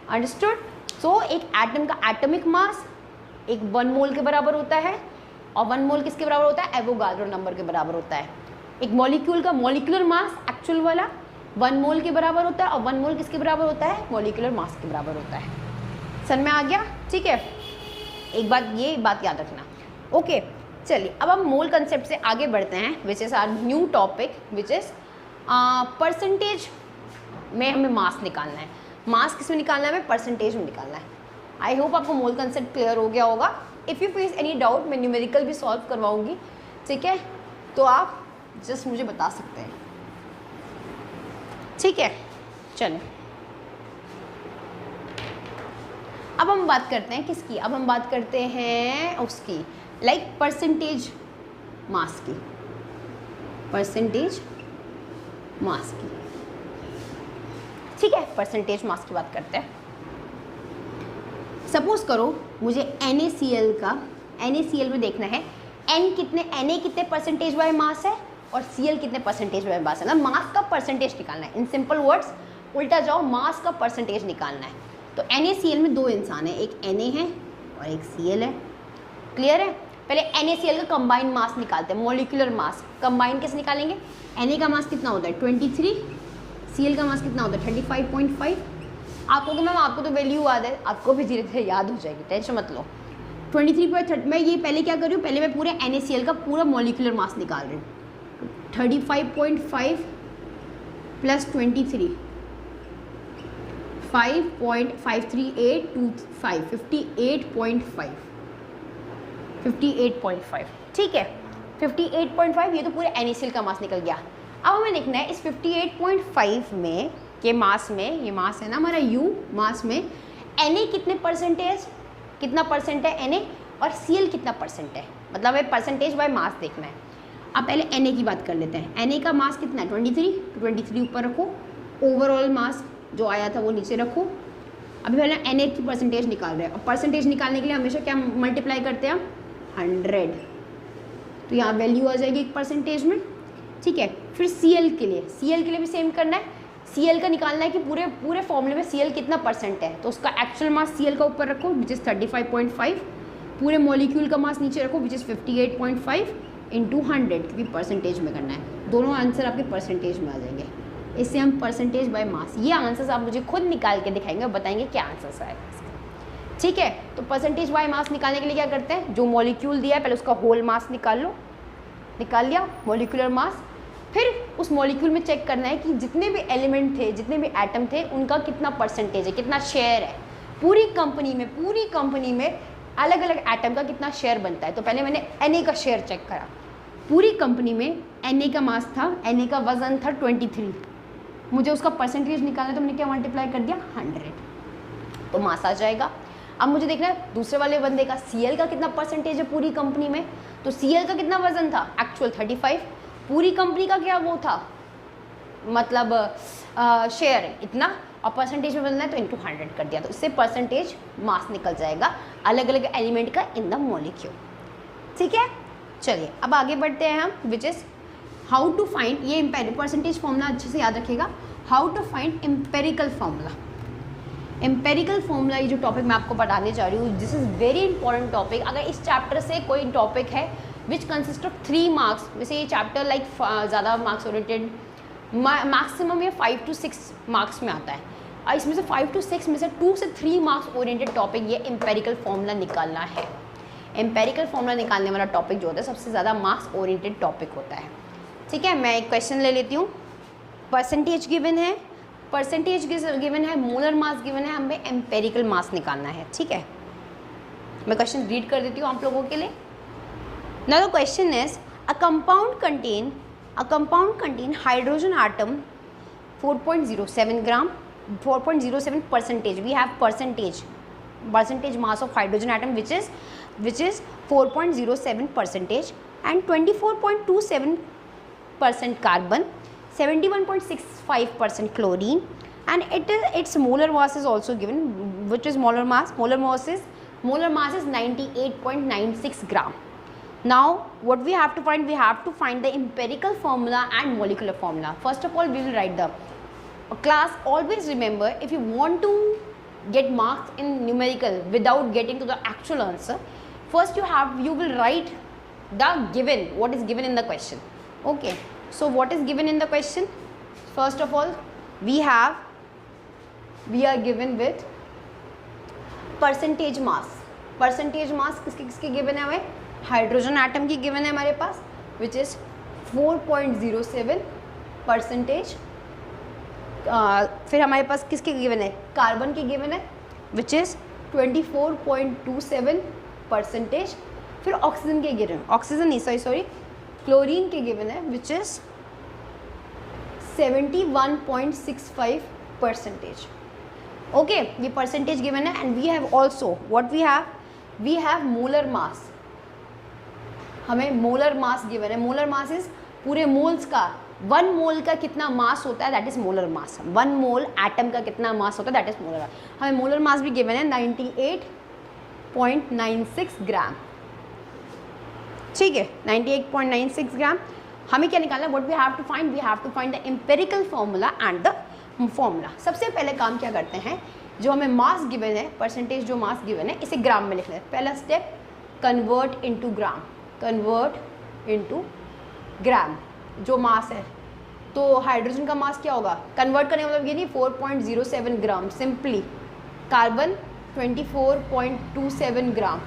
Speaker 1: Understood? So एक एटम का एटॉमिक मास एक 1 मोल के बराबर होता है, और 1 मोल किसके बराबर होता है? एवोगाड्रो नंबर के बराबर होता है। एक मॉलिक्यूल का मॉलिक्यूलर मास एक्चुअल वाला 1 मोल के बराबर होता है, और 1 मोल किसके बराबर होता है? मॉलिक्यूलर मास के बराबर होता है। समझ में आ गया? ठीक है, एक बात ये बात याद रखना। ओके, चलिए अब हम मोल कंसेप्ट से आगे बढ़ते हैं, which is our new topic, which is percentage में हमें मास निकालना है। मास किस में निकालना है? हमें परसेंटेज में निकालना है। आई होप आपको मोल कंसेप्ट क्लियर हो गया होगा। If you face any doubt, मैं न्यूमेरिकल भी सॉल्व करवाऊंगी, ठीक है, तो आप जस्ट मुझे बता सकते हैं। ठीक है, चलिए अब हम बात करते हैं किसकी? अब हम बात करते हैं उसकी, लाइक परसेंटेज मास की, परसेंटेज मास की। ठीक है, परसेंटेज मास की बात करते हैं। सपोज करो मुझे NaCl का, NaCl में देखना है Na कितने परसेंटेज बाय मास है और Cl कितने परसेंटेज बाय मास है ना, मास का परसेंटेज निकालना है। इन सिंपल वर्ड्स उल्टा जाओ, मास का परसेंटेज निकालना है। तो NaCl में 2 इंसान है, एक Na है और एक Cl है। क्लियर है? पहले NaCl का कंबाइंड मास निकालते हैं, मॉलिक्यूलर मास। कंबाइंड कैसे निकालेंगे? Na का मास कितना होता है? 23, Cl का मास कितना होता है? 35.5। आपको मैम आपको तो वैल्यू याद है, आपको भी धीरे धीरे याद हो जाएगी, टेंशन मत लो। 23.30 मैं ये पहले क्या कर रही हूँ, पहले मैं पूरे NaCl का पूरा मॉलिक्यूलर मास निकाल रही हूँ। 35.5 प्लस 23, 5.5382 58.5। ठीक है, 58.5 ये तो पूरे NaCl का मास निकल गया। अब हमें देखना है इस 58.5 में के मास में, ये मास है ना हमारा U, मास में Na कितने परसेंटेज, कितना परसेंट है Na, और Cl कितना परसेंट है, मतलब हमें परसेंटेज बाय मास देखना है। अब पहले Na की बात कर लेते हैं। Na का मास कितना है? 23, 23 ऊपर रखो, ओवरऑल मास जो आया था वो नीचे रखो। अभी पहले Na की परसेंटेज निकाल रहे हैं, और परसेंटेज निकालने के लिए हमेशा क्या मल्टीप्लाई करते हैं हम? 100। तो यहाँ वैल्यू आ जाएगी एक परसेंटेज में। ठीक है, फिर Cl के लिए भी सेम करना है। Cl का निकालना है कि पूरे फॉर्मूले में Cl कितना परसेंट है, तो उसका एक्चुअल मास Cl का ऊपर रखो, विच इज़ 35.5। पूरे मॉलिक्यूल का मास नीचे रखो, विच इज़ 58.5 इंटू 100, क्योंकि परसेंटेज में करना है। दोनों आंसर आपके परसेंटेज में आ जाएंगे। इससे हम परसेंटेज बाय मास, ये आंसर्स आप मुझे खुद निकाल के दिखाएंगे और बताएंगे क्या आंसर्स आएगा इसका। ठीक है, तो परसेंटेज बाय मास निकालने के लिए क्या करते हैं? जो मॉलिक्यूल दिया है पहले उसका होल मास निकाल लो, निकाल लिया मॉलिक्यूलर मास। फिर उस मॉलिक्यूल में चेक करना है कि जितने भी एलिमेंट थे, जितने भी एटम थे, उनका कितना परसेंटेज है, कितना शेयर है पूरी कंपनी में अलग अलग एटम का कितना शेयर बनता है। तो पहले मैंने Na का शेयर चेक करा। पूरी कंपनी में Na का मास था, Na का वजन था 23, मुझे उसका परसेंटेज निकालना है, तो मैंने क्या मल्टीप्लाई कर दिया? 100, तो मास आ जाएगा। अब मुझे देखना है दूसरे वाले बंदे का Cl का कितना परसेंटेज है पूरी कंपनी में। तो Cl का कितना वजन था? एक्चुअल 35, पूरी कंपनी का क्या वो था, मतलब शेयर इतना, और परसेंटेज में बदलना है तो इंटू 100 कर दिया, तो इससे परसेंटेज मास निकल जाएगा अलग अलग एलिमेंट का इन द मॉलिक्यूल। ठीक है, चलिए अब आगे बढ़ते हैं हम, which is how to find, ये परसेंटेज फॉर्मूला अच्छे से याद रखिएगा, how to find empirical formula. Empirical formula ये जो टॉपिक मैं आपको पढ़ाने जा रही हूँ, this is very important topic. अगर इस चैप्टर से कोई टॉपिक है विच कंसिस्ट ऑफ 3 मार्क्स, वैसे ये चैप्टर लाइक ज़्यादा मार्क्स ओरिएंटेड, मैक्सिमम ये 5 to 6 मार्क्स में आता है, और इसमें से 5 to 6 में से 2 से 3 मार्क्स ओरिएंटेड टॉपिक ये एम्पेरिकल फॉर्मूला निकालना है। एम्पेरिकल फॉर्मूला निकालने वाला टॉपिक जो होता है सबसे ज़्यादा मार्क्स ओरिएंटेड टॉपिक होता है। ठीक है, मैं एक क्वेश्चन ले लेती हूँ। परसेंटेज गिवन है, मोलर मास गिवन है, हमें एम्पेरिकल मास निकालना है। ठीक है, मैं क्वेश्चन रीड कर देती हूँ आप लोगों के लिए। Now the question is, a compound contain hydrogen atom 4.07 gram, 4.07 percentage. We have percentage mass of hydrogen atom which is 4.07 percentage, and 24.27% carbon, 71.65% chlorine, and its molar mass is also given, which is molar mass is 98.96 gram. Now what we have to find, the empirical formula and molecular formula. First of all we will write the class. Always remember, if you want to get marks in numerical without getting to the actual answer, first you will write the given, what is given in the question. Okay, so what is given in the question? First of all, we are given with percentage mass. Percentage mass किसके किसके given है? हमें hydrogen atom की given है हमारे पास, which is 4.07%. फिर हमारे पास किसके गिवन है? कार्बन की गिवन है, विच इज़ 24.27%. फिर ऑक्सीजन के गिवन, ऑक्सीजन नहीं सॉरी क्लोरीन के गिवन है, विच इज़ 71.65%. ओके, ये परसेंटेज गिवन है. And we have also what we have molar mass. हमें मोलर मास गिवन है. मोलर मास इज पूरे मोल्स का, 1 मोल का कितना मास होता है, that is molar mass. 1 mole atom का कितना मास होता है, दैट इज मोलर मास. हमें मोलर मास भी गिवन है 98.96 ग्राम. ठीक है, 98.96 ग्राम. हमें क्या निकालना है? What we have to find the empirical formula and the formula. सबसे पहले काम क्या करते हैं, जो हमें मास गिवन है, परसेंटेज जो मास गिवन है, इसे ग्राम में लिख लेते हैं. पहला step, convert into gram. Convert into gram जो मास है. तो हाइड्रोजन का मास क्या होगा? कन्वर्ट करने का मतलब ये नहीं 4.07 gram. Simply carbon 24.27 gram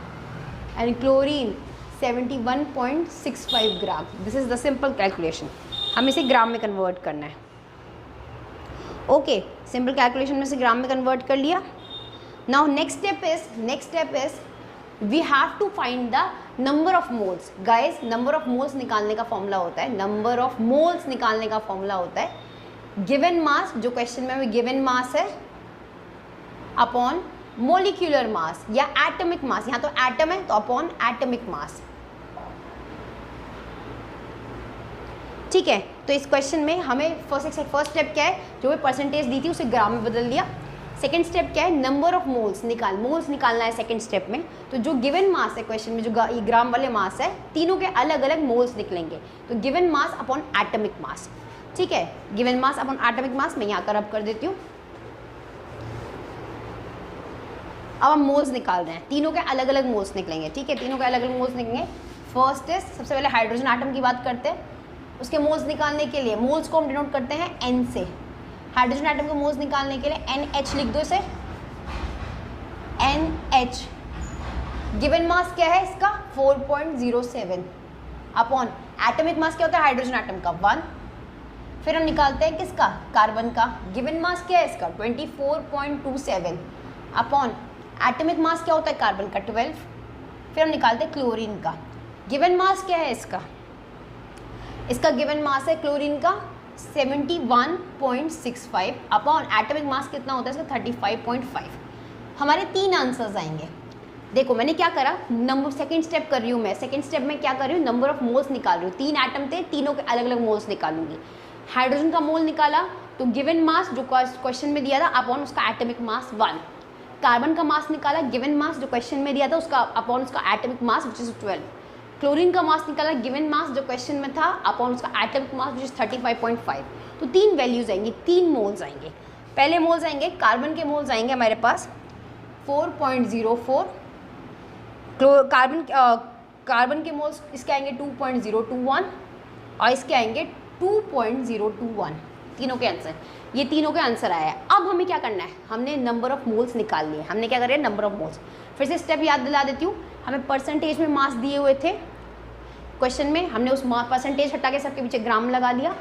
Speaker 1: and chlorine 71.65 gram. This is the simple calculation. हम इसे ग्राम में कन्वर्ट करना है. ओके, सिंपल कैलकुलेशन में से ग्राम में कन्वर्ट कर लिया. Now next step is we have to find the number of moles. Guys, number of moles निकालने का फॉर्मूला होता है, नंबर ऑफ मोल्स निकालने का फॉर्मूला होता है गिवन मास, जो क्वेश्चन में हमें गिवन मास है, अपॉन मोलिक्यूलर मास या एटॉमिक मास. यहाँ तो एटम है तो अपॉन एटॉमिक मास. ठीक है, तो इस क्वेश्चन में हमें फर्स्ट स्टेप क्या है, जो भी परसेंटेज दी थी उसे ग्राम में बदल दिया. सेकंड स्टेप क्या है? नंबर ऑफ मोल्स निकालना है सेकंड स्टेप में. तो जो गिवन मास है क्वेश्चन में, जो ये ग्राम वाले मास है, तीनों के अलग अलग मोल्स निकलेंगे. तो given mass upon atomic mass. ठीक है, given mass upon atomic mass मैं यहाँ कर अब कर देती हूँ. अब हम मोल्स निकाल रहे हैं, तीनों के अलग अलग मोल्स निकलेंगे. ठीक है, तीनों के अलग अलग मोल्स निकलेंगे. फर्स्ट इज, सबसे पहले हाइड्रोजन एटम की बात करते हैं. उसके मोल्स निकालने के लिए मोल्स को हम डिनोट करते हैं N से. हाइड्रोजन एटम के मोल्स निकालने के लिए NH लिख दो इसे, NH. गिवन मास क्या है इसका? 4.07 अपॉन एटॉमिक मास क्या होता है हाइड्रोजन एटम का? 1. फिर हम निकालते हैं किसका? कार्बन का. गिवन मास क्या है इसका? 24.27 अपॉन एटॉमिक मास क्या होता है कार्बन का? 12. फिर हम निकालते हैं क्लोरीन का. गिवन मास क्या है इसका? इसका गिवन मास है क्लोरीन का 71.65 अपॉन एटॉमिक मास कितना होता है इसका? 35.5. हमारे 3 आंसर्स आएंगे. देखो मैंने क्या करा, नंबर सेकंड स्टेप कर रही हूँ मैं. सेकंड स्टेप में क्या कर रही हूँ? नंबर ऑफ मोल्स निकाल रही हूँ. 3 एटम थे, तीनों के अलग अलग मोल्स निकालूंगी. हाइड्रोजन का मोल निकाला तो गिवन मास जो क्वेश्चन में दिया था अपॉन उसका एटॉमिक मास 1. कार्बन का मास निकाला, गिवन मास जो क्वेश्चन में दिया था उसका अपॉन उसका atomic mass which is 12. Chlorine का मास निकाला, गिवन मास जो क्वेश्चन में था अपॉन उसका एटॉमिक मास विच इज 35.5. तो 3 वैल्यूज आएंगी, 3 मोल्स आएंगे. पहले मोल्स आएंगे, कार्बन के मोल्स आएंगे हमारे पास 4.04. कार्बन के मोल्स इसके आएंगे 2.021 और इसके आएंगे 2.021. तीनों के आंसर, ये तीनों के आंसर आया है. अब हमें क्या करना है? हमने नंबर ऑफ मोल्स निकाल लिए. हमने क्या कर रहे हैं? Number of moles. फिर से स्टेप याद दिला देती हूँ. हमें परसेंटेज में मास दिए हुए थे क्वेश्चन में, हमने उस परसेंटेज हटा के सबके पीछे ग्राम लगा दिया.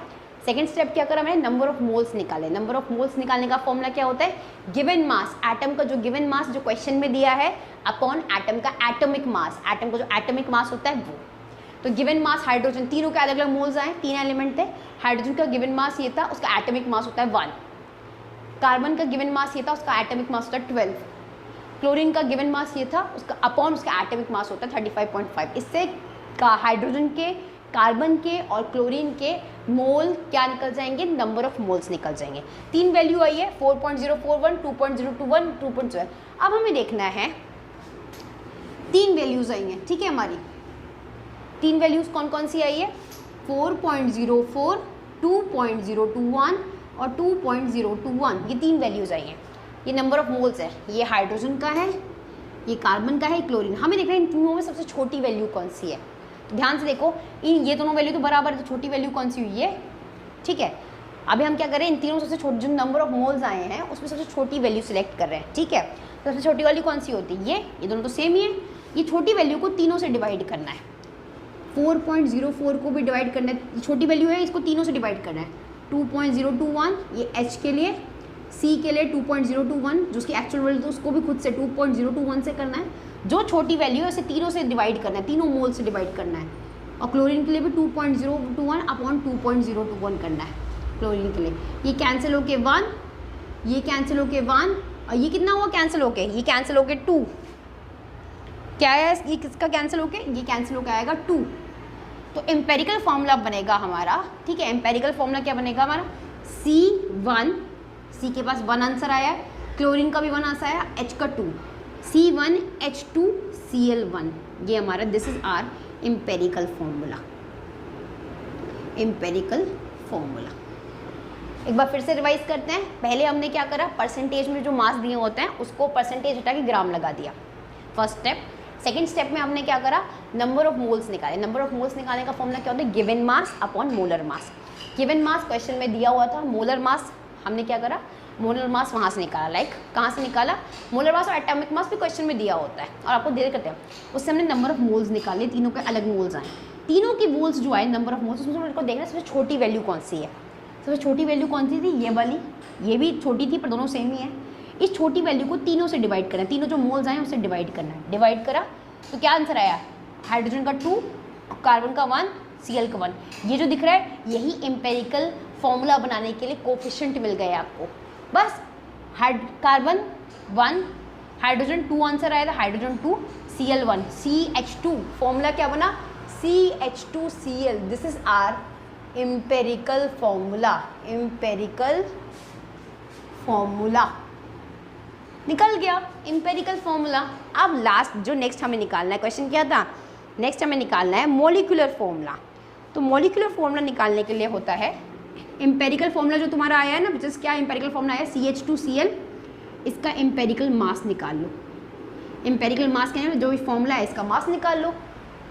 Speaker 1: सेकंड स्टेप क्या करा मैंने? नंबर ऑफ मोल्स निकाले. नंबर ऑफ मोल्स निकालने का फॉर्मूला क्या होता है? गिवन मास, एटम का जो गिवन मास जो क्वेश्चन में दिया है अपॉन एटम का एटॉमिक मास, एटम का जो एटॉमिक मास होता है वो. तो गिवन मास हाइड्रोजन, तीनों के अलग अलग मोल्स आए, 3 एलिमेंट थे. हाइड्रोजन का गिवन मास ये था, उसका एटॉमिक मास होता है 1. कार्बन का गिवन मास ये था, उसका एटॉमिक मास होता है 12. क्लोरीन का गिवन मास ये था, उसका अपॉन उसका एटॉमिक मास होता है 35.5. इससे का हाइड्रोजन के, कार्बन के और क्लोरीन के मोल क्या निकल जाएंगे? नंबर ऑफ मोल्स निकल जाएंगे. 3 वैल्यू आई है, 4.041, 2.021, 2.0. अब हमें देखना है 3 वैल्यूज आई हैं. ठीक है, हमारी 3 वैल्यूज कौन कौन सी आई है? 4.04, 2.021 और 2.021. ये 3 वैल्यूज आई हैं. ये नंबर ऑफ मोल्स है, ये हाइड्रोजन का है, ये कार्बन का है, क्लोरीन। हमें देखना है इन तीनों में सबसे छोटी वैल्यू कौन सी है। तो ध्यान से देखो, इन ये दोनों वैल्यू तो बराबर है, तो छोटी वैल्यू कौन सी हुई है, ठीक है। अभी हम क्या करें, इन तीनों सबसे छोटी जो नंबर ऑफ मोल्स आए हैं उसमें सबसे छोटी वैल्यू सिलेक्ट कर रहे हैं, ठीक है। तो सबसे छोटी वाली कौन सी होती है, ये दोनों तो सेम ही है। ये छोटी वैल्यू को तीनों से डिवाइड करना है, 4.04 को भी डिवाइड करना है, छोटी वैल्यू है, इसको तीनों से डिवाइड करना है। 2.021 ये H के लिए, C के लिए 2.021, जो उसकी एक्चुअल वैल्यू तो उसको भी खुद से 2.021 से करना है। जो छोटी वैल्यू है उसे तीनों से डिवाइड करना है, तीनों मोल से डिवाइड करना है। और क्लोरीन के लिए भी 2.021 अपॉन 2.021 करना है क्लोरीन के लिए। ये कैंसिल होके 1, ये कैंसिल होके 1, और ये कितना हुआ कैंसिल होके, ये कैंसिल होके 2। क्या है ये किसका कैंसिल होके, ये कैंसिल होके आएगा 2। तो एम्पेरिकल फॉर्मूला बनेगा हमारा, ठीक है। एम्पेरिकल फॉर्मूला क्या बनेगा हमारा, C1, C के पास 1 आंसर आया है, क्लोरीन का भी 1 आंसर आया, H का 2, C1H2Cl1। ये हमारा this is our empirical formula. Empirical formula एक बार फिर से रिवाइज करते हैं। पहले हमने क्या करा, परसेंटेज में जो मास दिए होते हैं उसको परसेंटेज हटा के ग्राम लगा दिया, फर्स्ट स्टेप। सेकंड स्टेप में हमने क्या करा, नंबर ऑफ मोल्स निकाले। नंबर ऑफ मोल्स निकालने का फॉर्मूला क्या होता है, given mass upon molar mass. Given mass question में दिया हुआ था, मोलर मास हमने क्या करा, मोलर मास वहाँ से निकाला। लाइक कहाँ से निकाला, मोलर मास और एटॉमिक मास भी क्वेश्चन में दिया होता है और आपको दे करते हैं। उससे हमने नंबर ऑफ मोल्स निकाले, तीनों के अलग मोल्स आए, तीनों की मोल्स जो आए नंबर ऑफ मोल्स, उसमें उनको देखना सबसे छोटी वैल्यू कौन सी है। सबसे छोटी वैल्यू कौन सी थी, ये वाली, ये भी छोटी थी पर दोनों सेम ही है। इस छोटी वैल्यू को तीनों से डिवाइड करना है, तीनों जो मोल्स आए उससे डिवाइड करना है। डिवाइड करा तो क्या आंसर आया, हाइड्रोजन का 2, कार्बन का 1, Cl का 1। ये जो दिख रहा है यही एम्पेरिकल फॉर्मूला बनाने के लिए कोफिशिएंट मिल गए आपको। बस कार्बन 1, हाइड्रोजन 2 आंसर आया था, हाइड्रोजन 2, Cl1, CH2 फॉर्मूला क्या बना, CH2Cl। This is our empirical formula. Empirical formula निकल गया, एम्पेरिकल फॉर्मूला। अब लास्ट जो नेक्स्ट हमें निकालना है, क्वेश्चन क्या था, नेक्स्ट हमें निकालना है मॉलिक्यूलर फॉर्मूला। तो मॉलिक्यूलर फॉर्मूला निकालने के लिए होता है एम्पेरिकल फॉर्मूला जो तुम्हारा आया है ना, जिस क्या एम्पेरिकल फॉर्मूला आया CH2Cl, इसका एम्पेरिकल मास निकाल लो। एम्पेरिकल मास क्या है, जो भी फॉर्मूला है इसका मास निकाल लो।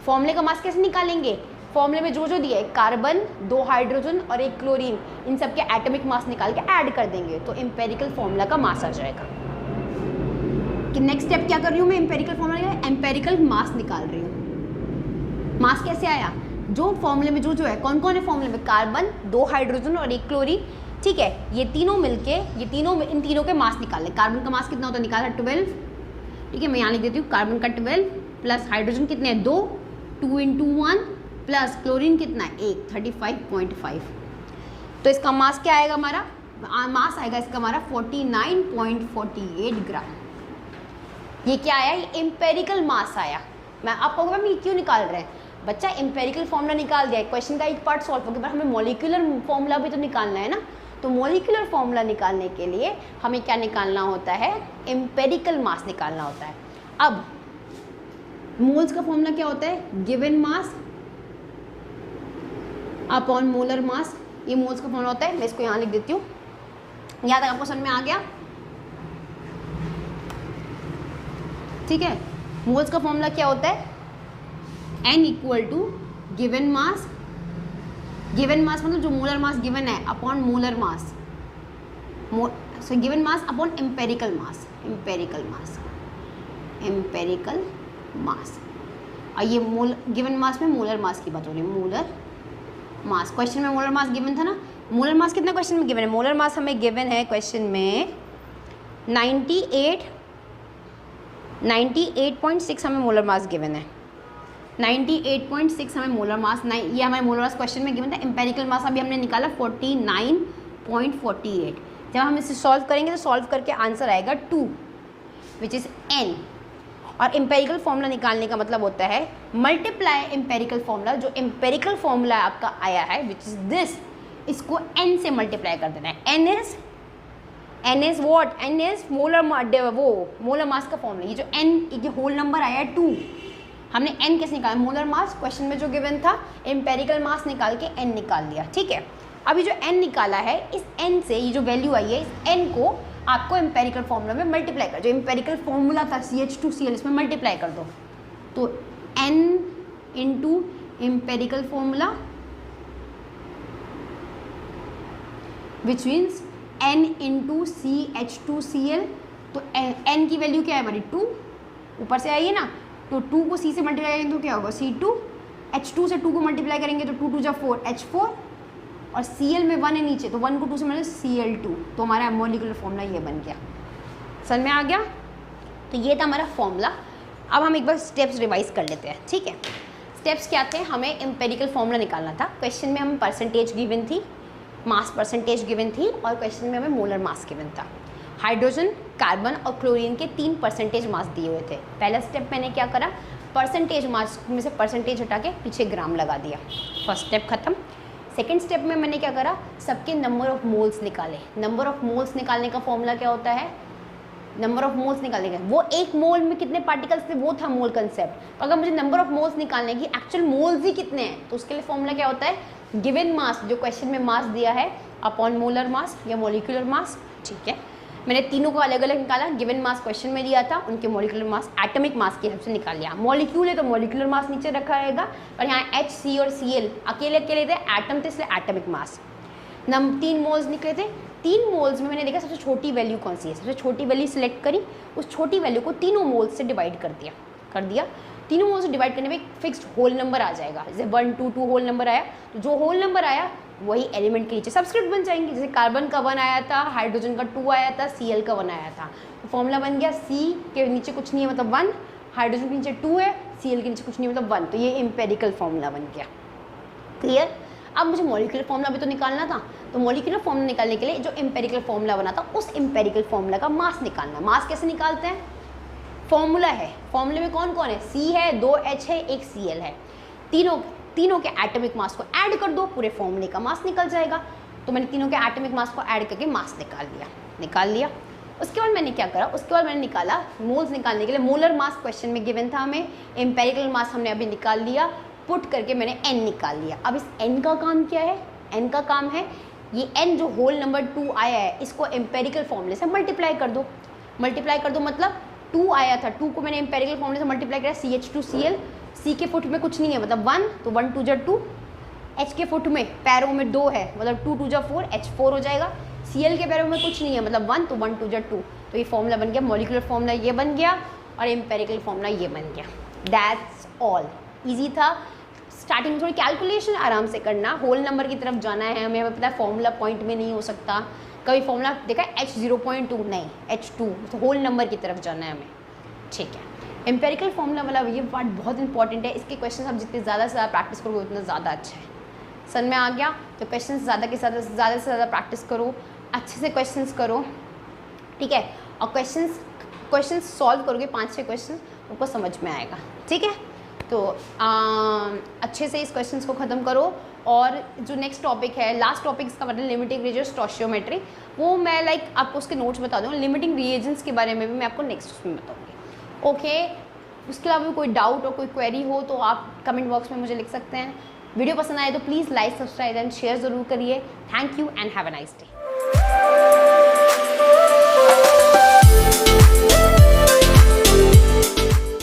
Speaker 1: फॉर्मूले का मास कैसे निकालेंगे, फॉर्मूले में जो जो दिया है, कार्बन, 2 हाइड्रोजन और 1 क्लोरीन, इन सब के एटॉमिक मास निकाल के ऐड कर देंगे तो एम्पेरिकल फॉर्मूला का मास आ जाएगा। कि नेक्स्ट स्टेप क्या कर रही हूँ मैं, एम्पेरिकल फॉर्मूला, एम्पेरिकल मास निकाल रही हूँ। मास कैसे आया, जो फॉर्मूले में जो है, कौन कौन है फॉर्मूले में, कार्बन, 2 हाइड्रोजन और 1 क्लोरीन, ठीक है। ये तीनों मिलके, ये तीनों, इन तीनों के मास निकाल ले। कार्बन का मास कितना होता है, निकाला 12, ठीक है। मैं यहाँ लिख देती हूँ, कार्बन का 12 प्लस हाइड्रोजन कितने हैं 2, 2 × 1 प्लस क्लोरीन कितना है 1, 35.5। तो इसका मास क्या आएगा हमारा, मास आएगा इसका हमारा 49.48 ग्राम। ये क्या आया, ये एम्पेरिकल मास आया। मैं आपको मैम ये क्यों निकाल रहे हैं, बच्चा एम्पेरिकल फॉर्मूला निकाल दिया, क्वेश्चन का एक पार्ट सॉल्व हो गया, पर हमें मॉलिक्यूलर फॉर्मूला भी तो निकालना है ना। तो मॉलिक्यूलर फॉर्मूला निकालने के लिए हमें क्या निकालना होता है, एम्पेरिकल मास निकालना होता है। अब मोल्स का फॉर्मूला क्या होता है, given mass upon molar mass. ये मोल्स का फॉर्मूला होता है, मैं इसको यहाँ लिख देती हूँ। यहाँ तक आपको समझ में आ गया, ठीक है। मोल्स का फॉर्मूला क्या होता है, N = given mass. Given mass मतलब जो मोलर मास गिवन है upon molar mass, so given mass upon empirical मास। एम्पेरिकल मास, एम्पेरिकल मास। और ये गिवन मास में मोलर मास की बात हो रही है, मोलर मास। क्वेश्चन में मोलर मास गिवन था ना, मोलर मास कितना क्वेश्चन में गिवन है, मोलर मास हमें गिवन है क्वेश्चन में 98.6 हमें मोलर मास गिवन है। 98.6 हमें मोलर मास, ये हमारे मोलर मास क्वेश्चन में गिवन था। एम्पेरिकल मास अभी हमने निकाला 49.48। जब हम इसे सॉल्व करेंगे तो सॉल्व करके आंसर आएगा 2 विच इज़ N। और एम्पेरिकल फॉर्मूला निकालने का मतलब होता है मल्टीप्लाई एम्पेरिकल फॉर्मूला, जो एम्पेरिकल फॉर्मूला आपका आया है विच इज़ दिस, इसको N से मल्टीप्लाई कर देना है। N is what, N is molar मास का फॉर्मूला। ये जो N, ये होल नंबर आया है 2, हमने N कैसे निकाला, मोलर मास क्वेश्चन में जो गिवन था, एम्पेरिकल मास निकाल के N निकाल लिया, ठीक है। अभी जो N निकाला है, इस N से ये जो वैल्यू आई है, इस N को आपको एम्पेरिकल फॉर्मूला में मल्टीप्लाई कर, जो एम्पेरिकल फॉर्मूला था CH2Cl इसमें मल्टीप्लाई कर दो, तो N into empirical formula which means N into CH2Cl, तो N की वैल्यू क्या है हमारी 2, ऊपर से आई है ना, तो 2 को C से मल्टीप्लाई करेंगे तो क्या होगा C2, H2 से 2 को मल्टीप्लाई करेंगे तो 2 2 जा 4 H4, और Cl में 1 है नीचे, तो 1 को 2 से मल्टीप्लाई Cl2, तो हमारा मॉलिक्यूलर फॉर्मूला ये बन गया। समझ में आ गया? तो ये था हमारा फॉर्मूला। अब हम एक बार स्टेप्स रिवाइज कर लेते हैं, ठीक है। स्टेप्स क्या थे, हमें एम्पेरिकल फॉर्मूला निकालना था। क्वेश्चन में हमें परसेंटेज गिवन थी, मास परसेंटेज गिवन थी, और क्वेश्चन में हमें मोलर मास गिवन था। हाइड्रोजन, कार्बन और क्लोरीन के 3 परसेंटेज मास दिए हुए थे। पहला स्टेप मैंने क्या करा, परसेंटेज मास में से परसेंटेज हटा के पीछे ग्राम लगा दिया, फर्स्ट स्टेप खत्म। सेकेंड स्टेप में मैंने क्या करा, सबके नंबर ऑफ मोल्स निकाले। नंबर ऑफ मोल्स निकालने का फॉर्मूला क्या होता है, नंबर ऑफ मोल्स निकालने का, वो एक मोल में कितने पार्टिकल्स थे वो था मोल कंसेप्ट। अगर मुझे नंबर ऑफ मोल्स निकालने की एक्चुअल मोल्स ही कितने हैं, तो उसके लिए फॉर्मूला क्या होता है, गिवन मास, जो क्वेश्चन में मास दिया है, अपॉन मोलर मास या मॉलिक्यूलर मास, ठीक है। मैंने तीनों को अलग अलग निकाला, गिवन मास क्वेश्चन में दिया था, उनके मॉलिक्यूलर मास एटॉमिक मास के हिसाब से निकाल लिया। मॉलिक्यूल है तो मॉलिक्यूलर मास नीचे रखा रहेगा, और यहाँ H, C और Cl अकेले अकेले थे, एटम थे, इसलिए एटॉमिक मास। 3 मोल्स निकले थे। 3 मोल्स में मैंने देखा सबसे छोटी वैल्यू कौन सी है, सबसे छोटी वैल्यू सिलेक्ट करी, उस छोटी वैल्यू को तीनों मोल्स से डिवाइड कर दिया। तीनों मोल्स से डिवाइड करने में एक फिक्स्ड होल नंबर आ जाएगा, जैसे 1 2 2 होल नंबर आया, तो जो होल नंबर आया वही एलिमेंट के नीचे सबस्क्रिप्ट बन जाएंगे। जैसे कार्बन का 1 आया था, हाइड्रोजन का 2 आया था, Cl का 1 आया था, तो फॉर्मूला बन गया C के नीचे कुछ नहीं है मतलब 1, हाइड्रोजन के नीचे 2 है, Cl के नीचे कुछ नहीं है मतलब 1, तो ये एम्पेरिकल फॉर्मूला बन गया। क्लियर? अब मुझे मॉलिक्यूलर फॉर्मूला भी तो निकालना था, तो मॉलिक्यूलर फॉर्मूला निकालने के लिए जो एम्पेरिकल फॉर्मूला बना था उस एम्पेरिकल फॉर्मूला का मास निकालना। मास कैसे निकालते हैं, फॉर्मूला है, फॉर्मूले में कौन कौन है, C है, 2 H है, 1 Cl है, तीनों के एटॉमिक मास को ऐड कर दो, पूरे फॉर्मूले का मास निकल जाएगा। तो मैंने तीनों के एटॉमिक मास को ऐड करके मास निकाल लिया। उसके बाद मैंने क्या करा, उसके बाद मैंने निकाला मोल्स निकालने के लिए, मोलर मास क्वेश्चन में गिवन था हमें, एम्पेरिकल मास हमने अभी निकाल लिया, पुट करके मैंने N निकाल लिया। अब इस N का काम क्या है, N का काम है ये N जो होल नंबर 2 आया है, इसको एम्पेरिकल फॉर्मूले से मल्टीप्लाई कर दो। मतलब 2 आया था, 2 को मैंने एम्पेरिकल फॉर्मूले से मल्टीप्लाई किया, CH2Cl, C के फुट में कुछ नहीं है मतलब 1, तो 1 2 जा 2, H के फुट में पैरों में 2 है मतलब 2 2 जा 4, H4 हो जाएगा। Cl के पैरों में कुछ नहीं है मतलब 1, तो 1 2 जा 2, तो ये फॉर्मूला बन गया, मॉलिक्यूलर फॉर्मूला ये बन गया और एम्पेरिकल फॉर्मूला ये बन गया। दैट्स ऑल, ईजी था। स्टार्टिंग में थोड़ी कैलकुलेशन आराम से करना, होल नंबर की तरफ जाना है हमें पता है फॉर्मूला पॉइंट में नहीं हो सकता, कभी फॉर्मूला देखा H0.2 नहीं H2, तो होल नंबर की तरफ जाना है हमें, ठीक है। एम्पेरिकल फॉर्मूला वाला ये पार्ट बहुत इंपॉर्टेंट है, इसके क्वेश्चन आप जितने ज़्यादा से ज़्यादा प्रैक्टिस करोगे उतना ज़्यादा अच्छा है। समझ में आ गया? तो क्वेश्चन ज़्यादा से ज़्यादा प्रैक्टिस करो, अच्छे से क्वेश्चंस करो, ठीक है। और क्वेश्चन सॉल्व करोगे 5-6 क्वेश्चन, आपको समझ में आएगा, ठीक है। तो अच्छे से इस क्वेश्चंस को ख़त्म करो। और जो नेक्स्ट टॉपिक है, लास्ट टॉपिक इसका मतलब लिमिटिंग रिएजेंट्स, स्टोइचियोमेट्री, वो मैं आपको उसके नोट्स बता दूँ। लिमिटिंग रिएजेंट्स के बारे में भी मैं आपको नेक्स्ट उसमें बताऊँगी, ओके। उसके अलावा कोई डाउट और कोई क्वेरी हो तो आप कमेंट बॉक्स में मुझे लिख सकते हैं। वीडियो पसंद आए तो please like, subscribe and share ज़रूर करिए। Thank you and have a nice day.